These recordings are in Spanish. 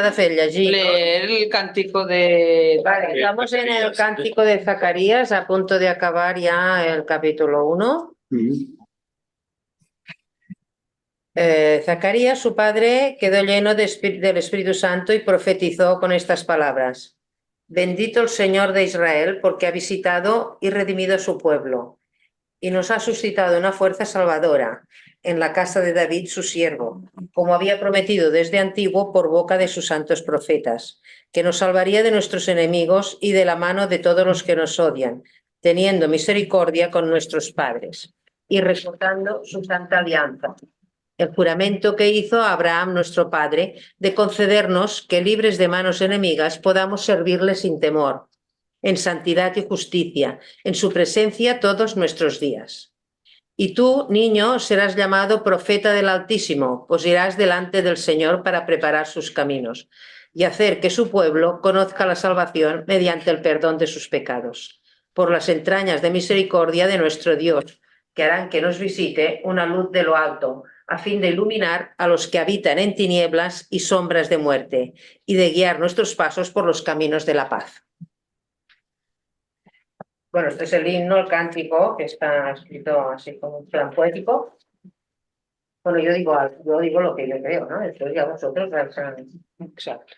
de fer llegir, ¿no? Leer el cántico de... Vale, estamos en el cántico de Zacarías, a punto de acabar ya el capítulo 1. Zacarías, su padre, quedó lleno del Espíritu Santo y profetizó con estas palabras: Bendito el Señor de Israel, porque ha visitado y redimido a su pueblo, y nos ha suscitado una fuerza salvadora en la casa de David, su siervo, como había prometido desde antiguo por boca de sus santos profetas, que nos salvaría de nuestros enemigos y de la mano de todos los que nos odian, teniendo misericordia con nuestros padres y recordando su santa alianza, el juramento que hizo a Abraham nuestro padre, de concedernos que, libres de manos enemigas, podamos servirle sin temor, en santidad y justicia, en su presencia todos nuestros días. Y tú, niño, serás llamado profeta del Altísimo, pues irás delante del Señor para preparar sus caminos y hacer que su pueblo conozca la salvación mediante el perdón de sus pecados, por las entrañas de misericordia de nuestro Dios, que harán que nos visite una luz de lo alto, a fin de iluminar a los que habitan en tinieblas y sombras de muerte, y de guiar nuestros pasos por los caminos de la paz. Bueno, este es el himno, el cántico, que está escrito así como un plan poético. Bueno, yo digo lo que yo creo, ¿no? Entonces ya vosotros... Exacto.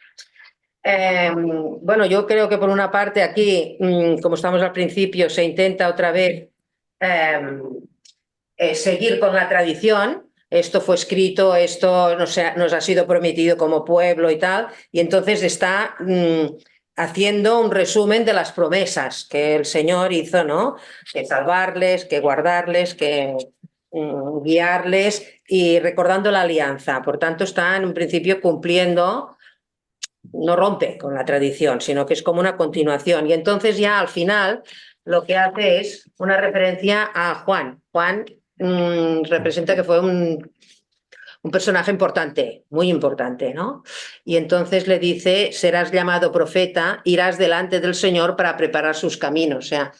Bueno, yo creo que por una parte aquí, como estamos al principio, se intenta otra vez seguir con la tradición. Esto fue escrito, esto nos ha sido prometido como pueblo y tal, y entonces está haciendo un resumen de las promesas que el Señor hizo, ¿no? Que salvarles, que guardarles, que guiarles y recordando la alianza. Por tanto, está en un principio cumpliendo, no rompe con la tradición, sino que es como una continuación. Y entonces ya al final lo que hace es una referencia a Juan. Juan representa que fue un personaje importante, muy importante, ¿no? Y entonces le dice: serás llamado profeta, irás delante del Señor para preparar sus caminos. O sea,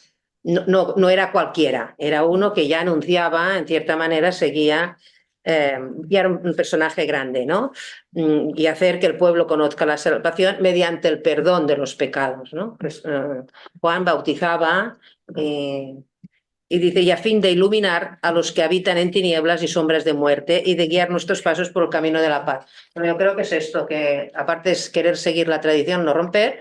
no era cualquiera, era uno que ya anunciaba, en cierta manera seguía, y era un personaje grande, ¿no? Y hacer que el pueblo conozca la salvación mediante el perdón de los pecados, ¿no? Pues, Juan bautizaba... y dice: y a fin de iluminar a los que habitan en tinieblas y sombras de muerte y de guiar nuestros pasos por el camino de la paz. Bueno, yo creo que es esto, que aparte es querer seguir la tradición, no romper,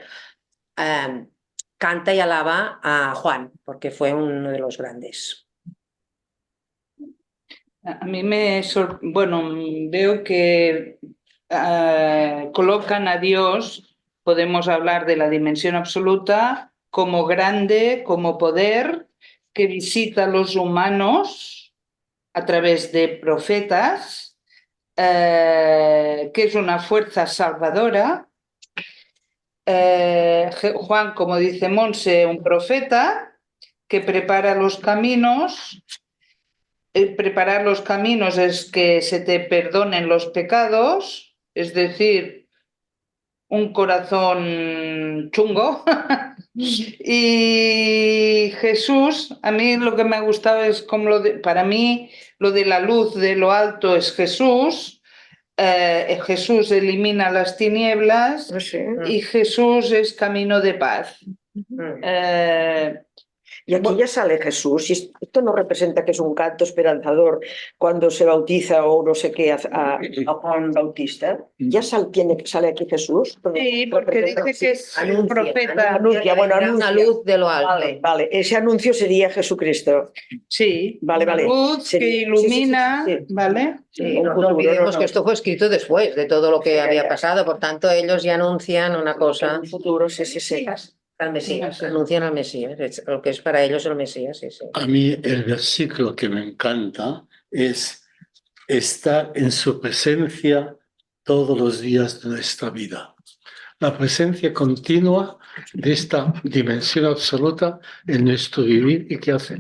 canta y alaba a Juan, porque fue uno de los grandes. A mí bueno, veo que colocan a Dios, podemos hablar de la dimensión absoluta, como grande, como poder, que visita a los humanos a través de profetas, que es una fuerza salvadora. Juan, como dice Monse, un profeta que prepara los caminos. Preparar los caminos es que se te perdonen los pecados, es decir, un corazón chungo. Y Jesús, a mí lo que me ha gustado es como para mí lo de la luz de lo alto es Jesús. Jesús elimina las tinieblas y Jesús es camino de paz. Y aquí ya sale Jesús, y esto no representa que es un canto esperanzador cuando se bautiza o no sé qué a Juan Bautista. Ya sale aquí Jesús. Sí, porque dice que es un profeta. Anuncia una luz de lo alto. Vale, ese anuncio sería Jesucristo. Sí, vale. Luz que ilumina, sí. ¿vale? Sí, no olvidemos que esto fue escrito después de todo lo que había pasado, por tanto ellos ya anuncian una cosa. En un futuro, sí. Al Mesías, anuncian al Mesías, lo que es para ellos el Mesías, sí. A mí el versículo que me encanta es: estar en su presencia todos los días de nuestra vida. La presencia continua de esta dimensión absoluta en nuestro vivir y qué hacer.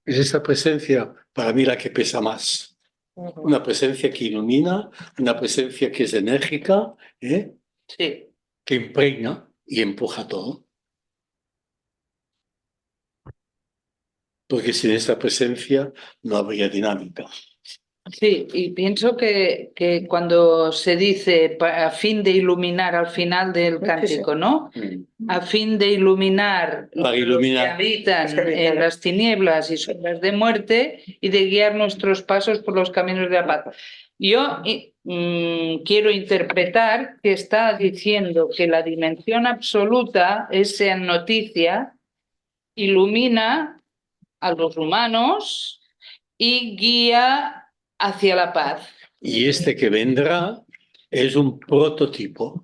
Es esta presencia para mí la que pesa más. Una presencia que ilumina, una presencia que es enérgica, Sí. que impregna y empuja todo. Porque sin esta presencia no habría dinámica. Sí, y pienso que cuando se dice a fin de iluminar al final del cántico, ¿no? A fin de iluminar Para los iluminar. que habitan en las tinieblas y sombras de muerte y de guiar nuestros pasos por los caminos de la paz. Yo quiero interpretar que está diciendo que la dimensión absoluta, esa noticia, ilumina a los humanos y guía hacia la paz. Y este que vendrá es un prototipo.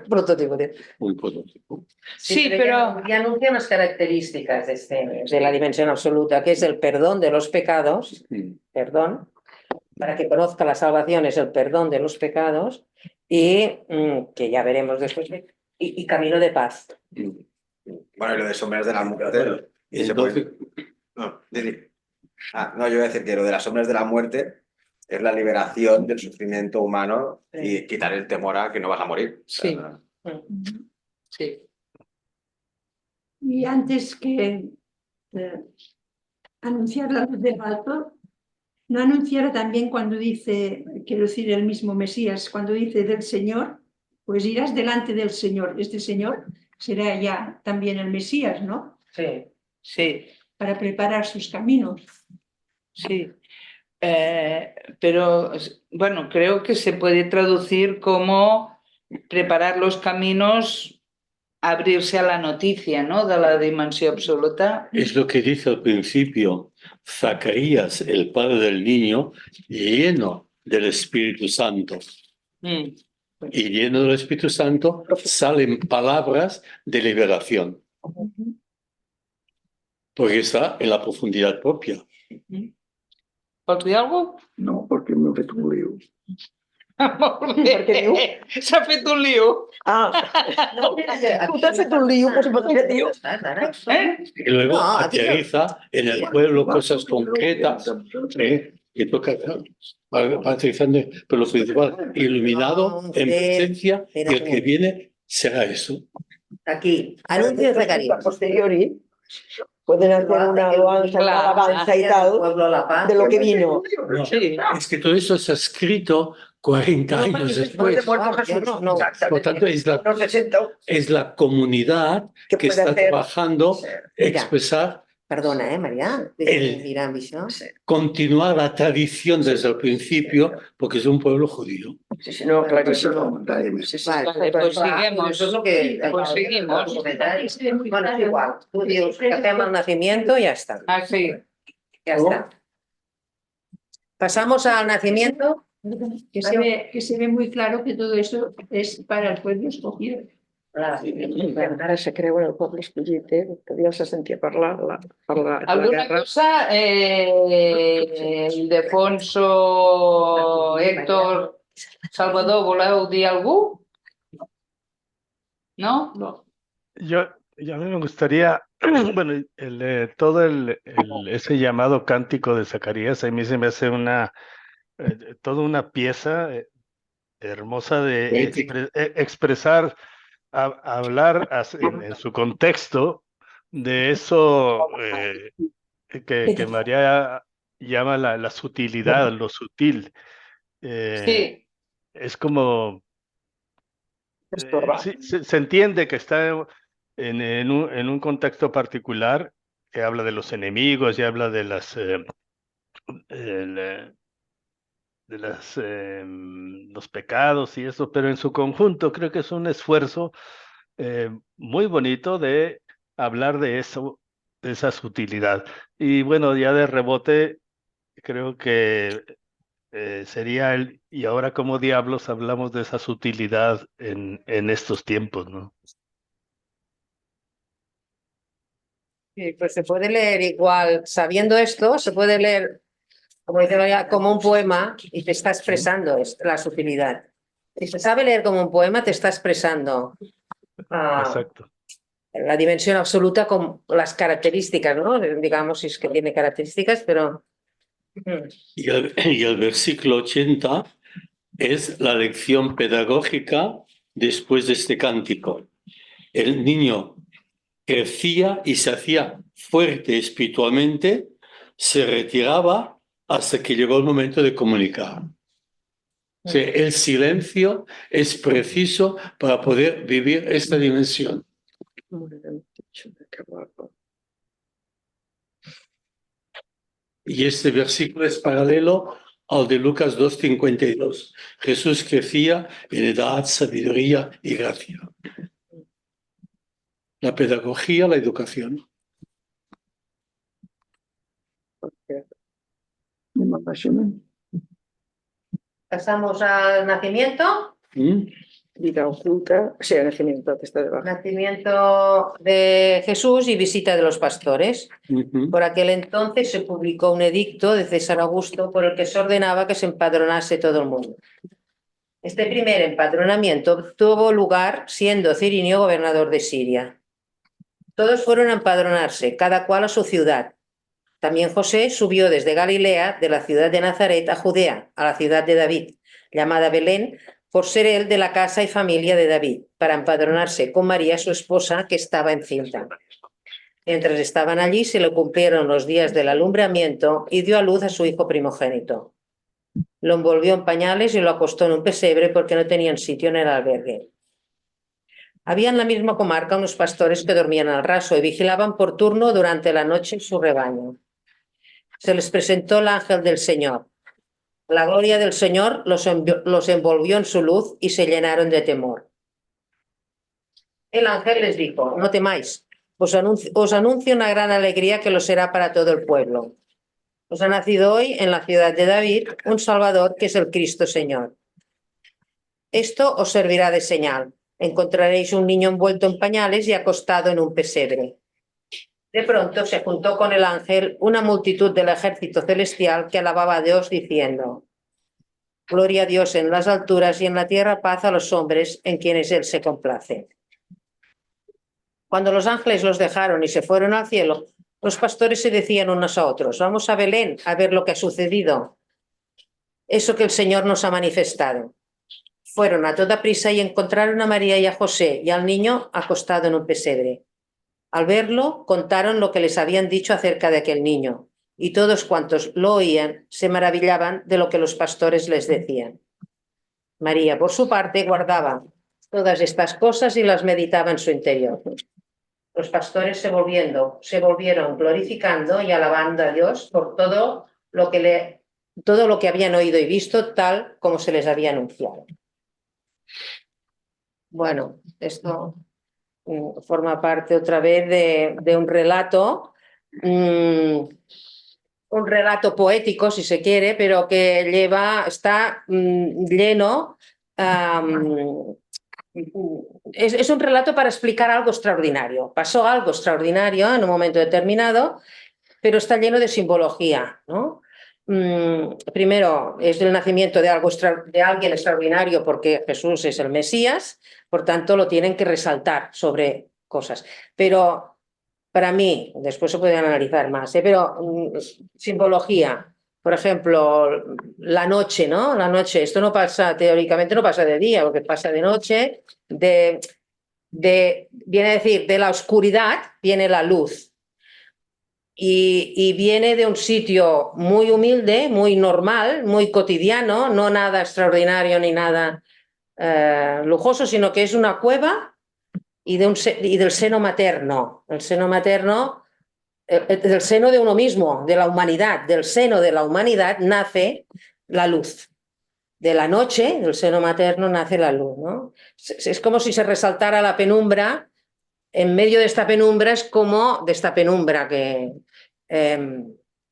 Prototipo. Un prototipo. Sí, pero ya anuncia unas características de la dimensión absoluta, que es el perdón de los pecados, perdón, para que conozca la salvación es el perdón de los pecados y que ya veremos después, y camino de paz. Bueno, y lo de sombras de la muerte. Entonces, No, no, yo iba a decir que lo de las sombras de la muerte es la liberación del sufrimiento humano y quitar el temor a que no vas a morir. sí, sí. Y antes que anunciar la luz del alto, no anunciara también cuando dice, quiero decir el mismo Mesías, cuando dice del Señor, pues irás delante del Señor. Este Señor será ya también el Mesías, ¿no? Sí. Sí, Para preparar sus caminos. sí. Pero bueno, creo que se puede traducir como preparar los caminos, abrirse a la noticia, ¿no? De la dimensión absoluta. es lo que dice al principio Zacarías, el padre del niño, lleno del Espíritu Santo. Mm. Y lleno del Espíritu Santo salen palabras de liberación. Porque está en la profundidad propia. ¿Vols dir alguna cosa? No, porque m'he fet un lío. Perquè diu? s'ha fet un lío. Ah, tu t'has fet un lío, pues imagina't. Y luego No, aquí aterriza en el pueblo cosas concretas que toca para aterrizar, pero lo principal, iluminado en presencia, y el que viene será eso. Aquí, anuncio de Zacarías. A posteriori pueden hacer una alabanza y tal Pueblo a la paz. de lo que vino. No, Sí. es que todo eso se ha escrito 40 años después. No. Por tanto, es la comunidad Que que puede está hacer- trabajando Mira. expresar, Perdona, María. El- Mira, això. continuar la tradición desde el principio, porque es un pueblo judío. Sí, sí, no, clarísimo. Vale, Vale, pues seguimos. Eso es lo que... Pues seguimos. Bueno, es igual. Tú dius que hacemos el nacimiento y ya está. Ah, sí. Ya está. Pasamos al nacimiento. Que se ve muy claro que todo eso es para el pueblo escogido. Ara se creu en el poble escollit, que ja se sentia parlar per la ¿Alguna guerra. cosa, Ildefonso, Héctor, Salvador, voleu dir algú? No? No. A mí me gustaría, bueno, ese llamado cántico de Zacarías, a mí se me hace toda una pieza hermosa de expresar, hablar en su contexto de eso que María llama la sutilidad, lo sutil. Sí. Es como... sí, se entiende que está en un contexto particular que habla de los enemigos y habla de los pecados y eso, pero en su conjunto creo que es un esfuerzo muy bonito de hablar de eso, de esa sutilidad. Y bueno, ya de rebote, creo que sería y ahora como diablos hablamos de esa sutilidad en estos tiempos, ¿no? Sí, pues se puede leer igual, sabiendo esto, se puede leer, como dice María, como un poema y te está expresando la sutilidad. Si se sabe leer como un poema, te está expresando Exacto. la dimensión absoluta con las características, ¿no? Digamos, si es que tiene características, pero... Y el versículo 80 es la lección pedagógica después de este cántico. El niño crecía y se hacía fuerte espiritualmente, se retiraba hasta que llegó el momento de comunicar. O sea, el silencio es preciso para poder vivir esta dimensión. Y este versículo es paralelo al de Lucas 2:52. Jesús crecía en edad, sabiduría y gracia. La pedagogía, la educación. Pasamos al nacimiento. Vida oculta, o sea, nacimiento que está debajo. Nacimiento de Jesús y visita de los pastores. Ujú. Por aquel entonces se publicó un edicto de César Augusto por el que se ordenaba que se empadronase todo el mundo. Este primer empadronamiento tuvo lugar siendo Cirinio gobernador de Siria. Todos fueron a empadronarse, cada cual a su ciudad. También José subió desde Galilea, de la ciudad de Nazaret, a Judea, a la ciudad de David, llamada Belén, por ser él de la casa y familia de David, para empadronarse con María, su esposa, que estaba encinta. Mientras estaban allí, se le cumplieron los días del alumbramiento y dio a luz a su hijo primogénito. Lo envolvió en pañales y lo acostó en un pesebre porque no tenían sitio en el albergue. Había en la misma comarca unos pastores que dormían al raso y vigilaban por turno durante la noche su rebaño. Se les presentó el ángel del Señor. La gloria del Señor los envolvió en su luz y se llenaron de temor. El ángel les dijo: no temáis, os anuncio una gran alegría que lo será para todo el pueblo. Os ha nacido hoy en la ciudad de David un Salvador que es el Cristo Señor. Esto os servirá de señal. Encontraréis un niño envuelto en pañales y acostado en un pesebre. De pronto se juntó con el ángel una multitud del ejército celestial que alababa a Dios diciendo: gloria a Dios en las alturas y en la tierra paz a los hombres en quienes Él se complace. Cuando los ángeles los dejaron y se fueron al cielo, los pastores se decían unos a otros: vamos a Belén a ver lo que ha sucedido, eso que el Señor nos ha manifestado. Fueron a toda prisa y encontraron a María y a José y al niño acostado en un pesebre. Al verlo, contaron lo que les habían dicho acerca de aquel niño, y todos cuantos lo oían se maravillaban de lo que los pastores les decían. María, por su parte, guardaba todas estas cosas y las meditaba en su interior. Los pastores se volvieron glorificando y alabando a Dios por todo lo que habían oído y visto, tal como se les había anunciado. Bueno, esto forma parte otra vez de un relato poético, si se quiere, pero que está lleno. Es un relato para explicar algo extraordinario. Pasó algo extraordinario en un momento determinado, pero está lleno de simbología, ¿no? Primero, es el nacimiento de alguien extraordinario porque Jesús es el Mesías, por tanto lo tienen que resaltar sobre cosas. Pero para mí, después se puede analizar más, pero simbología, por ejemplo, la noche, ¿no? La noche, esto no pasa, teóricamente no pasa de día, porque pasa de noche, viene a decir, de la oscuridad viene la luz. Y viene de un sitio muy humilde, muy normal, muy cotidiano, no nada extraordinario ni nada lujoso, sino que es una cueva y del seno materno. El seno materno, del seno de uno mismo, de la humanidad, del seno de la humanidad nace la luz. De la noche, del seno materno, nace la luz, ¿no? Es como si se resaltara la penumbra. En medio de esta penumbra es como de esta penumbra de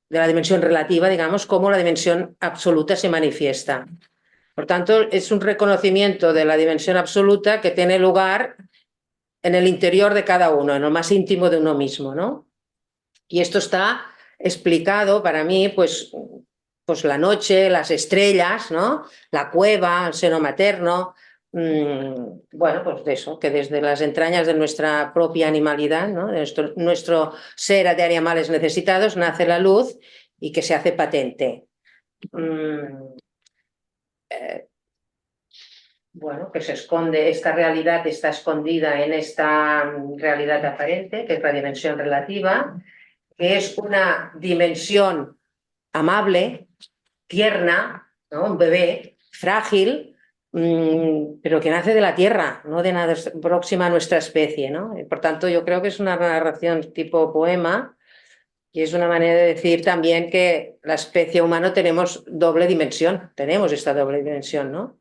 la dimensión relativa, digamos, como la dimensión absoluta se manifiesta. Por tanto, es un reconocimiento de la dimensión absoluta que tiene lugar en el interior de cada uno, en lo más íntimo de uno mismo, ¿no? Y esto está explicado para mí, pues la noche, las estrellas, ¿no? La cueva, el seno materno. Bueno, pues de eso, que desde las entrañas de nuestra propia animalidad, ¿no? De nuestro ser de animales necesitados, nace la luz y que se hace patente. Bueno, que se esconde, esta realidad está escondida en esta realidad aparente, que es la dimensión relativa, que es una dimensión amable, tierna, ¿no? Un bebé frágil, pero que nace de la tierra, no de nada próxima a nuestra especie, ¿no? Y por tanto, yo creo que es una narración tipo poema y es una manera de decir también que la especie humana tenemos doble dimensión, tenemos esta doble dimensión, ¿no?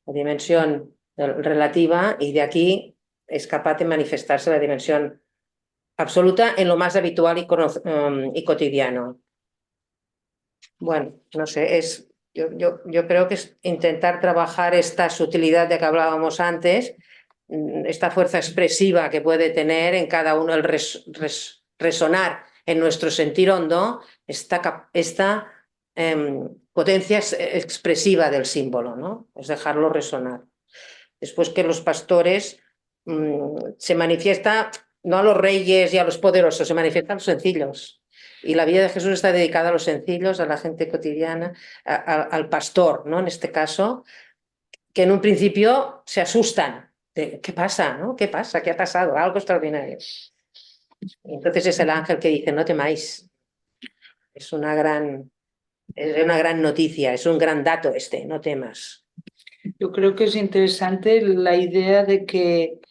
La dimensión relativa y de aquí es capaz de manifestarse la dimensión absoluta en lo más habitual y cotidiano. Bueno, no sé, yo creo que es intentar trabajar esta sutilidad de que hablábamos antes, esta fuerza expresiva que puede tener en cada uno el resonar en nuestro sentir hondo, esta potencia expresiva del símbolo, ¿no? Es dejarlo resonar. Después que los pastores se manifiesta no a los reyes y a los poderosos, se manifiestan los sencillos. Y la vida de Jesús está dedicada a los sencillos, a la gente cotidiana, al pastor, ¿no? En este caso, que en un principio se asustan. ¿Qué pasa? ¿No? ¿Qué pasa? ¿Qué ha pasado? Algo extraordinario. Y entonces es el ángel que dice, no temáis. Es una gran noticia, es un gran dato este, no temas. Yo creo que es interesante la idea de que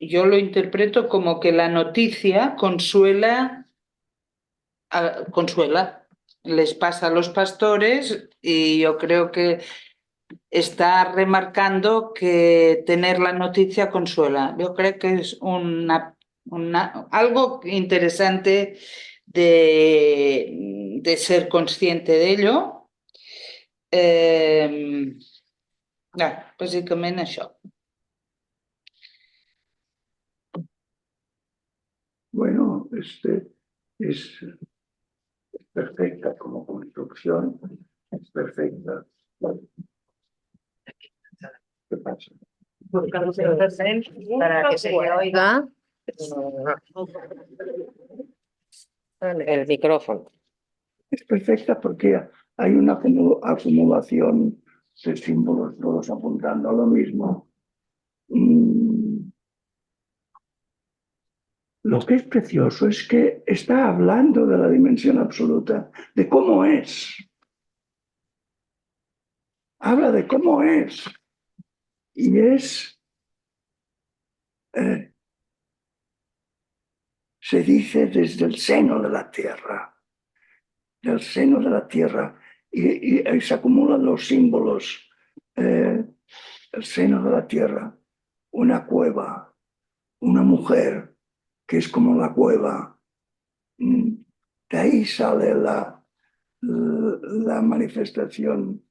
yo lo interpreto como que la noticia consuela, les pasa a los pastores y yo creo que está remarcando que tener la noticia consuela. Yo creo que es algo interesante de ser consciente de ello. Bàsicament això. Bueno, es perfecta como construcción, es perfecta. ¿Qué pasa? Para que se oiga el micrófono. Es perfecta porque hay una acumulación de símbolos todos apuntando a lo mismo. Lo que es precioso es que está hablando de la dimensión absoluta, de cómo es. Habla de cómo es. Y es, se dice desde el seno de la tierra, del seno de la tierra, y se acumulan los símbolos, el seno de la tierra, una cueva, una mujer, que es como la cueva. De ahí sale la manifestación.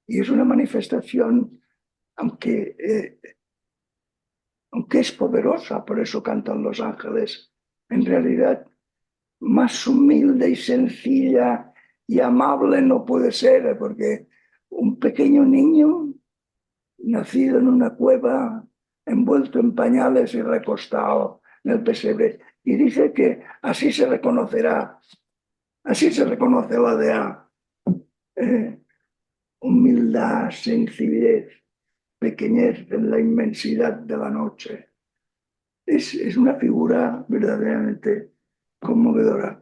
Y es una manifestación, aunque es poderosa, por eso cantan los ángeles, en realidad más humilde y sencilla y amable no puede ser, porque un pequeño niño nacido en una cueva, envuelto en pañales y recostado en el pesebre, y dice que así se reconocerá, así se reconoce la DEA. Humildad, sencillez, pequeñez en la inmensidad de la noche. Es una figura verdaderamente conmovedora.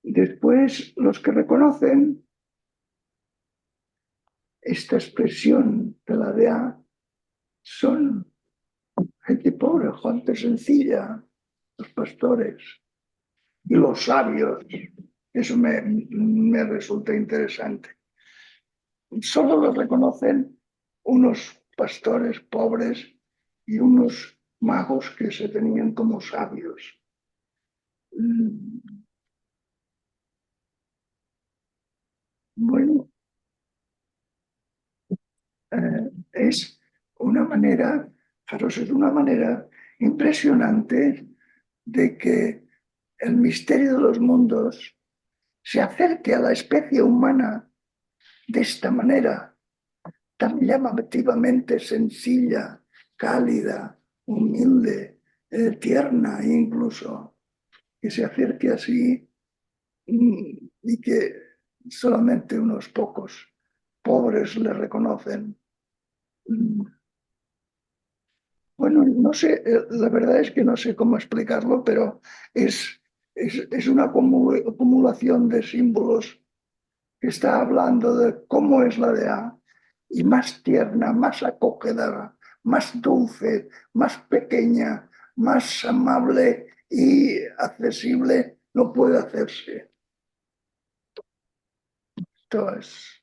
Después, los que reconocen esta expresión de la DEA son gente pobre, gente sencilla, los pastores y los sabios. Eso me resulta interesante. Solo lo reconocen unos pastores pobres y unos magos que se tenían como sabios. Bueno, es una manera, fijaros, es una manera impresionante de que el misterio de los mundos se acerque a la especie humana de esta manera, tan llamativamente sencilla, cálida, humilde, tierna incluso, que se acerque así y que solamente unos pocos pobres le reconocen. Bueno, no sé, la verdad es que no sé cómo explicarlo, pero es es una acumulación de símbolos que está hablando de cómo es la dea, y más tierna, más acogedora, más dulce, más pequeña, más amable y accesible no puede hacerse. Esto es.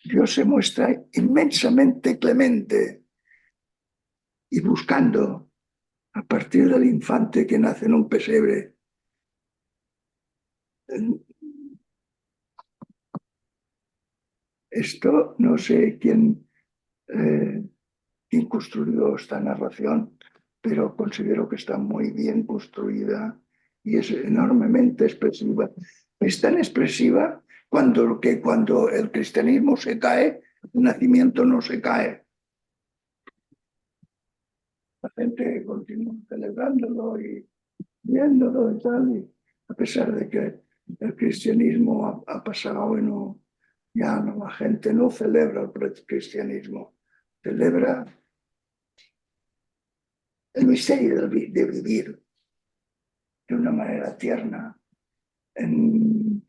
Dios se muestra inmensamente clemente y buscando a partir del infante que nace en un pesebre. Esto no sé quién construyó esta narración, pero considero que está muy bien construida y es enormemente expresiva. Es tan expresiva que cuando el cristianismo se cae, el nacimiento no se cae. La gente continúa celebrándolo y viéndolo y tal, y a pesar de que el cristianismo ha pasado y no, ya no, la gente no celebra el cristianismo, celebra el misterio de vivir de una manera tierna en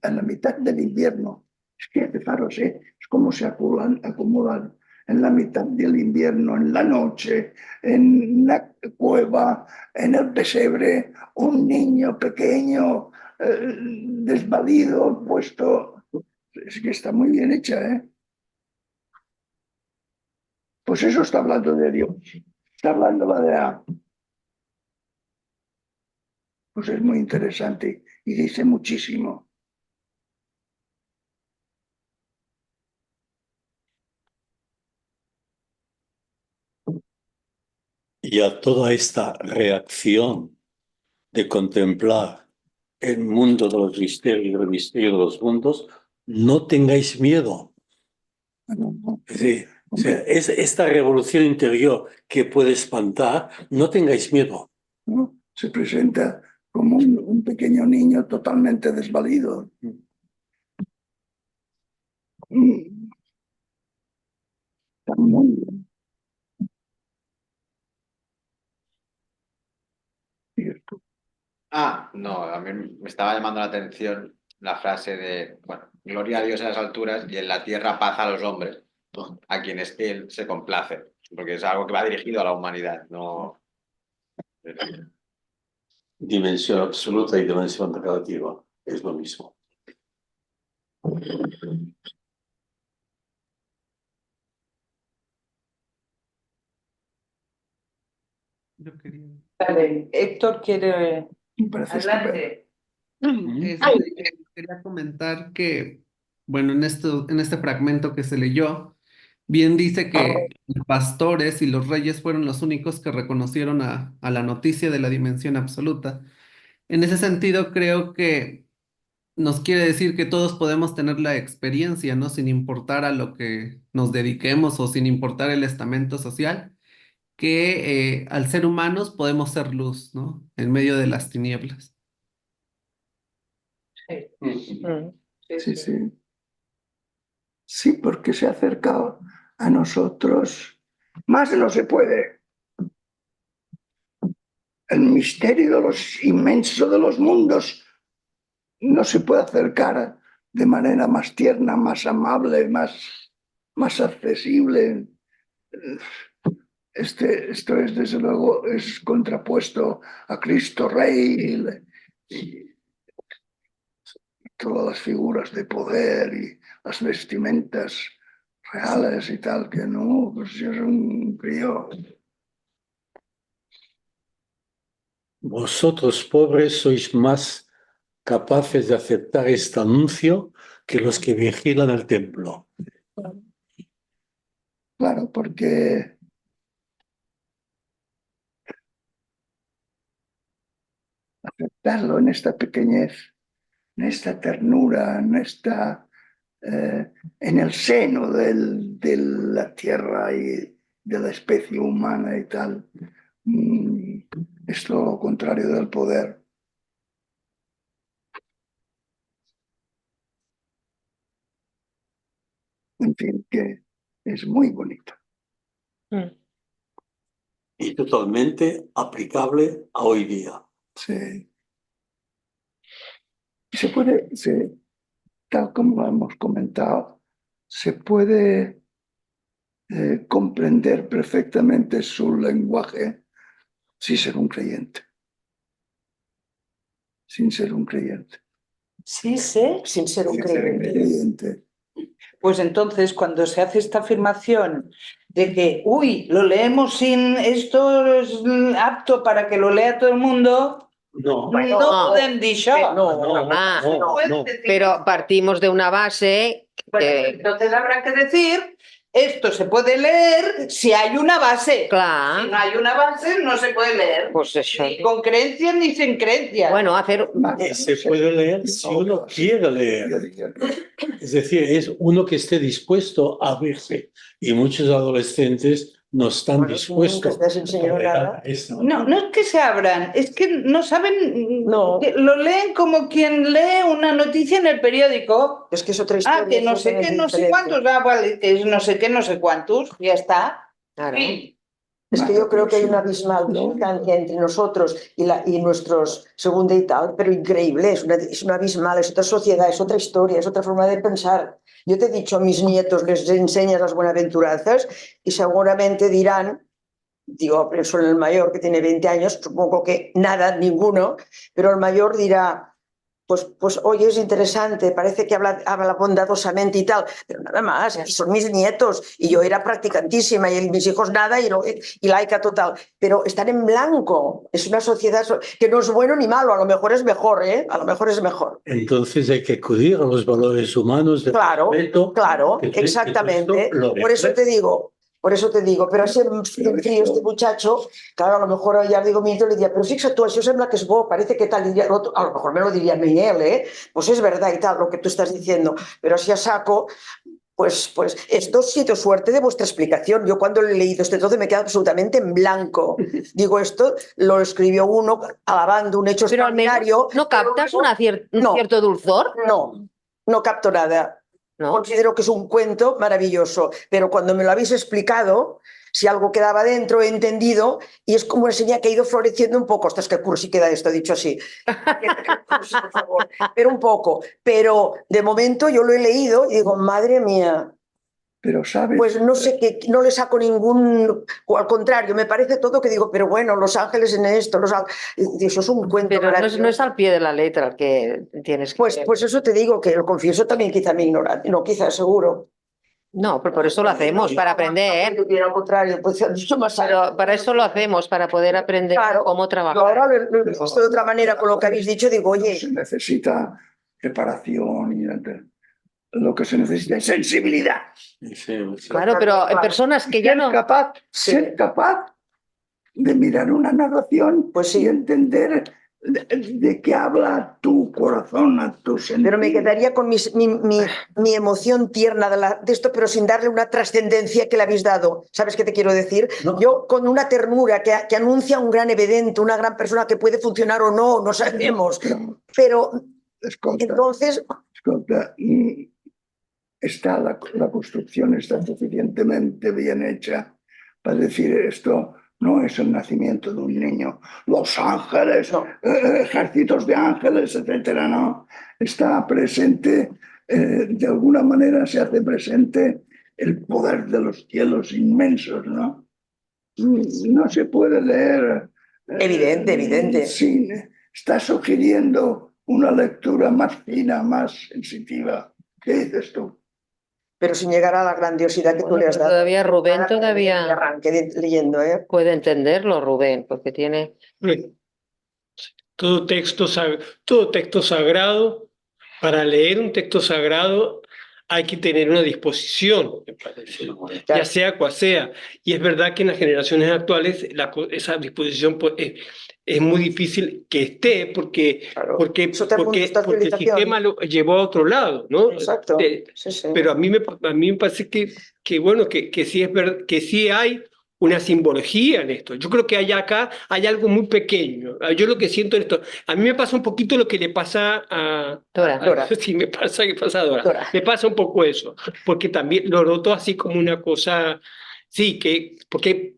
la mitad del invierno. Es que, fijaros, es como se acumulan en la mitad del invierno, en la noche, en la cueva, en el pesebre, un niño pequeño, desvalido, puesto. Es que está muy bien hecha, ¿eh? Pues eso está hablando de Dios. Está hablando la de Pues es muy interesante y dice muchísimo. Y a toda esta reacción de contemplar el mundo de los misterios, el misterio de los mundos, no tengáis miedo. Es decir, o sea, es esta revolución interior que puede espantar, no tengáis miedo. ¿No? Se presenta como un pequeño niño totalmente desvalido. Está muy bien. Cierto. No, a mí me estaba llamando la atención la frase de, bueno, gloria a Dios en las alturas y en la tierra paz a los hombres, a quienes Él se complace, porque es algo que va dirigido a la humanidad, no... Dimensión absoluta y dimensión relativa es lo mismo. Yo quería. Vale, Héctor quiere... Me parece estupendo. Adelante. Quería comentar que, bueno, en este fragmento que se leyó, bien dice que los pastores y los reyes fueron los únicos que reconocieron a la noticia de la dimensión absoluta. En ese sentido, creo que nos quiere decir que todos podemos tener la experiencia, ¿no? Sin importar a lo que nos dediquemos o sin importar el estamento social, que al ser humanos podemos ser luz, ¿no? En medio de las tinieblas. Sí, sí. Sí, porque se ha acercado a nosotros. Más no se puede. El misterio de los inmenso de los mundos no se puede acercar de manera más tierna, más amable, más accesible. Esto es, desde luego, es contrapuesto a Cristo Rey y todas las figuras de poder y las vestimentas reales y tal, que no, pues yo soy un crío. Vosotros, pobres, sois más capaces de aceptar este anuncio que los que vigilan el templo. Claro, porque aceptarlo en esta pequeñez, en esta ternura, en el seno de la tierra y de la especie humana y tal, es lo contrario del poder. En fin, que es muy bonito. y totalmente aplicable a hoy día. Sí. Se puede, tal como lo hemos comentado, se puede comprender perfectamente su lenguaje sin ser un creyente. Sin ser un creyente. Sí sé, sin ser un Sin ser un creyente. creyente. Pues entonces, cuando se hace esta afirmación de que, uy, lo leemos sin esto es apto para que lo lea todo el mundo, No, Bueno, no no, podem dir això. Ah, no. pero partimos de una base Bueno, que, entonces habrá que decir, esto se puede leer si hay una base. claro, Si no hay una base, no se puede leer. pues eso. Ni con creencias ni sin creencias. Bueno, hacer Y se puede leer si uno quiere leer. Yo diría que Es decir, es uno que esté dispuesto a abrirse. Y muchos adolescentes no están Bueno, dispuestos nunca estás enseñando a leer nada. esto. No, no es que se abran, es que no saben, No. que lo leen como quien lee una noticia en el periódico. Es que es otra historia. Ah, que no sé qué, no sé cuántos, vale, que es no sé qué, no sé cuántos, ya está. claro. Fin. Es que yo creo que hay una abismal No. distancia entre nosotros y nuestros segunda y tal, pero increíble, es una abismal, es otra sociedad, es otra historia, es otra forma de pensar. Yo te he dicho a mis nietos, les enseñas las buenaventuranzas y seguramente dirán, digo, solo el mayor que tiene 20 años, supongo que nada, ninguno, pero el mayor dirá, pues oye, es interesante, parece que habla bondadosamente y tal, pero nada más, son mis nietos y yo era practicantísima y mis hijos nada y laica total, pero están en blanco, es una sociedad que no es bueno ni malo, a lo mejor es mejor, ¿eh? A lo mejor es mejor. Entonces hay que acudir a los valores humanos de Claro, respeto. claro, que exactamente, esto lo por eso te digo, pero ese frío, este muchacho, claro, a lo mejor ya digo, mi nieto le diría, pero fíjate tú, això sembla que es bo, parece que tal, y a lo mejor me lo diría ni él, pues es verdad y tal, lo que tú estás diciendo, pero así a saco, pues esto ha sido suerte de vuestra explicación. Yo cuando he leído este trozo me he quedado absolutamente en blanco. Digo, esto lo escribió uno alabando un hecho Pero al menos extraordinario. no captas un No. cierto dulzor. No capto nada. ¿No? Considero que es un cuento maravilloso, pero cuando me lo habéis explicado, si algo quedaba dentro, he entendido, y es como una señal que ha ido floreciendo un poco. Ostras, qué cursi queda esto, dicho así. Cursi, por favor. Pero un poco. Pero de momento yo lo he leído y digo, madre mía, pero sabes, pues no sé qué, no le saco ningún, o al contrario, me parece todo que digo, pero bueno, los ángeles en esto, eso es un cuento Pero maravilloso. no es al pie de la letra el que tienes que... Pues eso te digo, que lo confieso también quizá mi ignorancia, no, quizá seguro. No, pero por eso lo hacemos, para aprender. Al contrario, pues mucho más Pero para eso lo hacemos, para poder aprender Claro. cómo Yo trabajar. ahora lo he visto de otra manera con lo que habéis dicho, digo, oye, se necesita preparación y lo que se necesita es sensibilidad. Claro, pero en personas que ya no... Ser capaz de mirar una narración Pues sí. y entender de qué habla tu corazón, a tu sentido. pero me quedaría con mi emoción tierna de esto, pero sin darle una trascendencia que le habéis dado. ¿Sabes qué te quiero decir? No. Yo con una ternura que anuncia un gran evidente, una gran persona que puede funcionar o no, no sabemos. Pero Escolta, entonces, escolta, la construcción está suficientemente bien hecha para decir esto no es el nacimiento de un niño. Los ángeles, No. ejércitos de ángeles, etcétera, no. Está presente, de alguna manera se hace presente el poder de los cielos inmensos, ¿no? No se puede leer. Evidente. Sí, está sugiriendo una lectura más fina, más sensitiva. ¿Qué dices tú? pero sin llegar a la grandiosidad que tú le has dado. Todavía Rubén Ahora, todavía arranqué leyendo, ¿eh? puede entenderlo, Rubén, porque tiene... Todo texto sagrado, para leer un texto sagrado hay que tener una disposición, me parece, ya sea cual sea. Y es verdad que en las generaciones actuales esa disposición pues, es muy difícil que esté porque el sistema lo llevó a otro lado, ¿no? Exacto. Sí. Pero a mí me parece que bueno, que sí es verdad, que sí hay una simbología en esto. Yo creo que acá hay algo muy pequeño. Yo lo que siento en esto, a mí me pasa un poquito lo que le pasa a Dora. Sí, me pasa a Dora. Dora. Me pasa un poco eso, porque también lo noto así como una cosa Sí, porque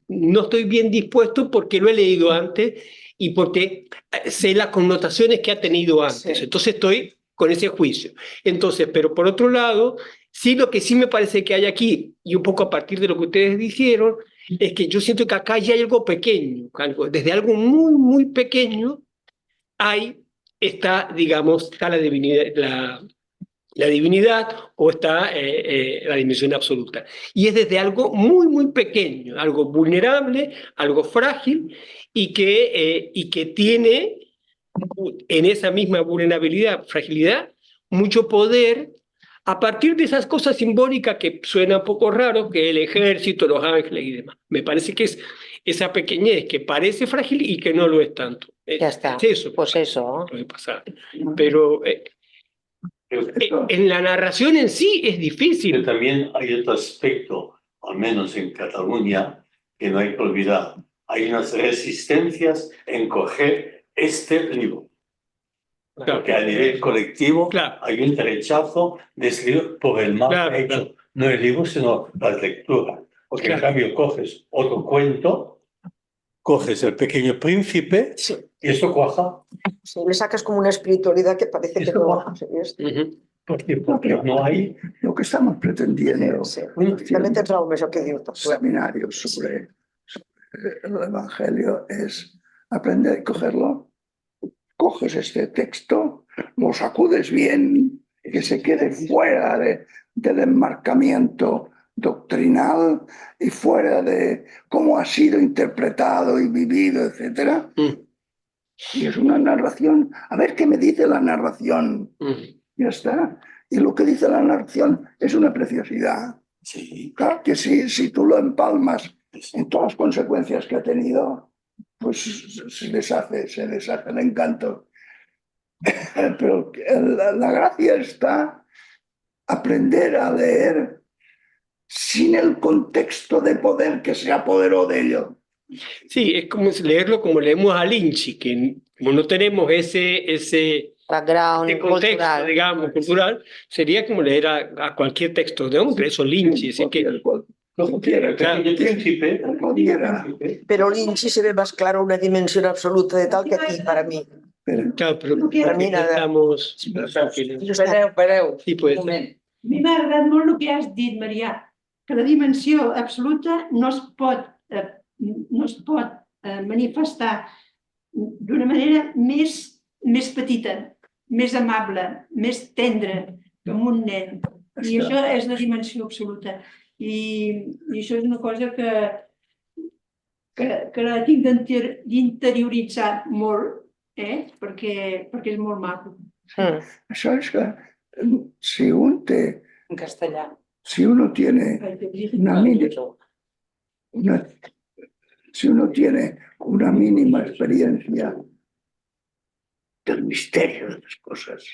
no estoy bien dispuesto porque lo he leído antes y porque sé las connotaciones que ha tenido antes. Sí. Entonces estoy con ese juicio. Entonces, pero por otro lado, sí lo que sí me parece que hay aquí, y un poco a partir de lo que ustedes dijeron, es que yo siento que acá ya hay algo pequeño, desde algo muy, muy pequeño, digamos, está la divinidad, la divinidad o está la dimensión absoluta. Y es desde algo muy, muy pequeño, algo vulnerable, algo frágil, y que tiene en esa misma vulnerabilidad, fragilidad, mucho poder a partir de esas cosas simbólicas que suena un poco raro, que el ejército, los ángeles y demás. Me parece que es esa pequeñez que parece frágil y que no lo es tanto. Ya está. Es eso. Pues eso. Puede pasar. Pero en la narración en sí es difícil. Pero también hay otro aspecto, al menos en Cataluña, que no hay que olvidar. Hay unas resistencias en coger este libro. Claro. Porque a nivel colectivo Claro. hay un rechazo de ese libro por el mal Claro, que ha hecho. claro. No el libro, sino la lectura. Porque en cambio coges otro cuento, coges El Pequeño Príncipe, Sí. y eso cuaja. Sí, le sacas como una espiritualidad que parece que Eso no. cuaja. Sí, esto. Porque no hay... Lo que estamos pretendiendo Sí. También te traumes lo que digo. seminarios sobre el Evangelio es aprender a cogerlo. Coges este texto, lo sacudes bien, que se quede fuera del enmarcamiento doctrinal y fuera de cómo ha sido interpretado y vivido, etc. Y es una narración, a ver qué me dice la narración. Ya está. Y lo que dice la narración es una preciosidad. Sí. Claro que si tú lo empalmas en todas las consecuencias que ha tenido, pues se deshace el encanto. Pero la gracia está aprender a leer sin el contexto de poder que se apoderó de ello. Sí, es como leerlo como leemos a Lynch, que como no tenemos ese Background contexto, cultural. digamos, cultural, sería como leer a cualquier texto de hombre, eso Lynch. Es decir, Cualquiera, Claro. El Príncipe, cualquiera. Pero Lynch se ve más claro una dimensión absoluta de tal que aquí, para mí. claro, pero Per mi nada. estamos... Espereu. Sí, pues. A mi m'ha agradat molt el que has dit, Marià, que la dimensió absoluta no es pot manifestar d'una manera més petita, més amable, més tendra, com un nen. I això és la dimensió absoluta. I això és una cosa que la tinc d'interioritzar molt, perquè és molt maco. Això és que si un té, En castellà. si uno tiene si uno tiene una mínima experiencia del misterio de las cosas,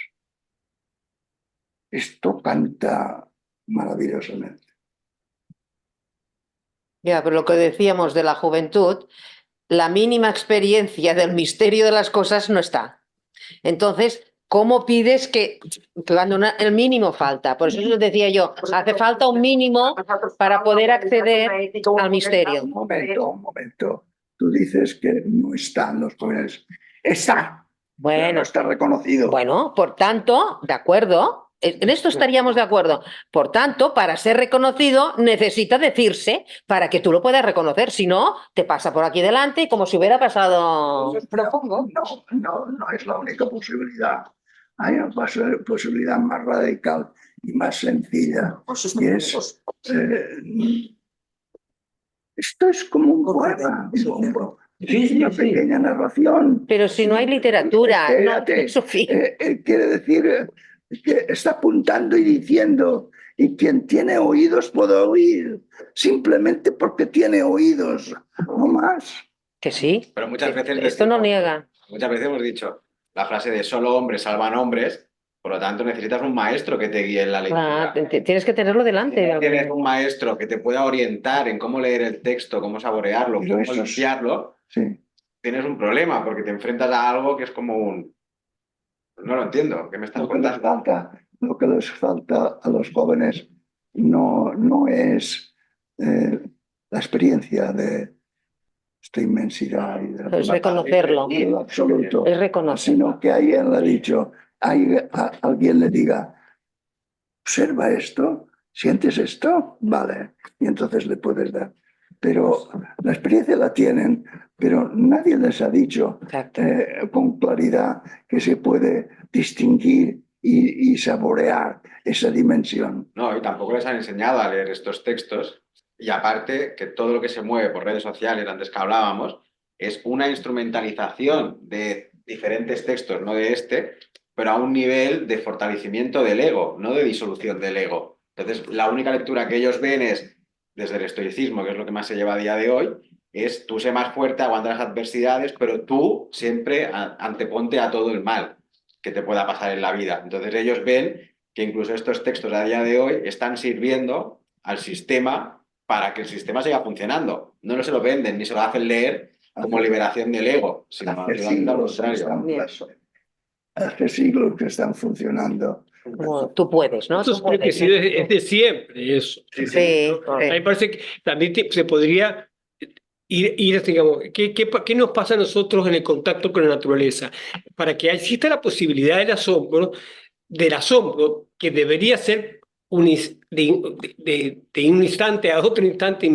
esto canta maravillosamente. Ya, pero lo que decíamos de la juventud, la mínima experiencia del misterio de las cosas no está. Entonces, ¿cómo pides que cuando el mínimo falta? Por eso les decía yo, hace falta un mínimo para poder acceder al misterio. Un momento. Tú dices que no están los jóvenes. Está. Bueno, No está reconocido. bueno, por tanto, de acuerdo, en esto estaríamos de acuerdo. Por tanto, para ser reconocido necesita decirse para que tú lo puedas reconocer. Si no, te pasa por aquí delante y como si hubiera pasado... No es la única posibilidad. Hay una posibilidad más radical y más sencilla. Y es, esto es como un poema, una pequeña narración. Pero si no hay literatura, no, Sofía. Quiere decir que está apuntando y diciendo, y quien tiene oídos puede oír, simplemente porque tiene oídos, no más. Que sí. Pero muchas veces Esto no niega. Muchas veces hemos dicho la frase de solo hombres salvan hombres, por lo tanto necesitas un maestro que te guíe en la lectura. Tienes que tenerlo delante. Tienes un maestro que te pueda orientar en cómo leer el texto, cómo saborearlo, cómo limpiarlo. Sí. Tienes un problema porque te enfrentas a algo que es como un... No lo entiendo, ¿qué me estás contando? Lo que les falta a los jóvenes no es la experiencia de esta inmensidad y de Es reconocerlo. y lo absoluto, Es reconocerlo. sino que alguien le ha dicho, alguien le diga, observa esto, sientes esto, vale, y entonces le puedes dar. Pero la experiencia la tienen, pero nadie les ha dicho con claridad que se puede distinguir y saborear esa dimensión. No, y tampoco les han enseñado a leer estos textos. Y aparte, que todo lo que se mueve por redes sociales, antes que hablábamos, es una instrumentalización de diferentes textos, no de este, pero a un nivel de fortalecimiento del ego, no de disolución del ego. Entonces, la única lectura que ellos ven es, desde el estoicismo, que es lo que más se lleva a día de hoy, es tú sé más fuerte, aguanta las adversidades, pero tú siempre anteponte a todo el mal que te pueda pasar en la vida. Entonces ellos ven que incluso estos textos a día de hoy están sirviendo al sistema para que el sistema siga funcionando. No se lo venden ni se lo hacen leer como liberación del ego, sino Hace siglos que están funcionando. Como tú puedes, ¿no? Eso Tú puedes. es de siempre, eso. Sí, A mí me parece que también se podría ir digamos, ¿qué nos pasa a nosotros en el contacto con la naturaleza? Para que exista la posibilidad del asombro que debería ser de un instante a otro instante,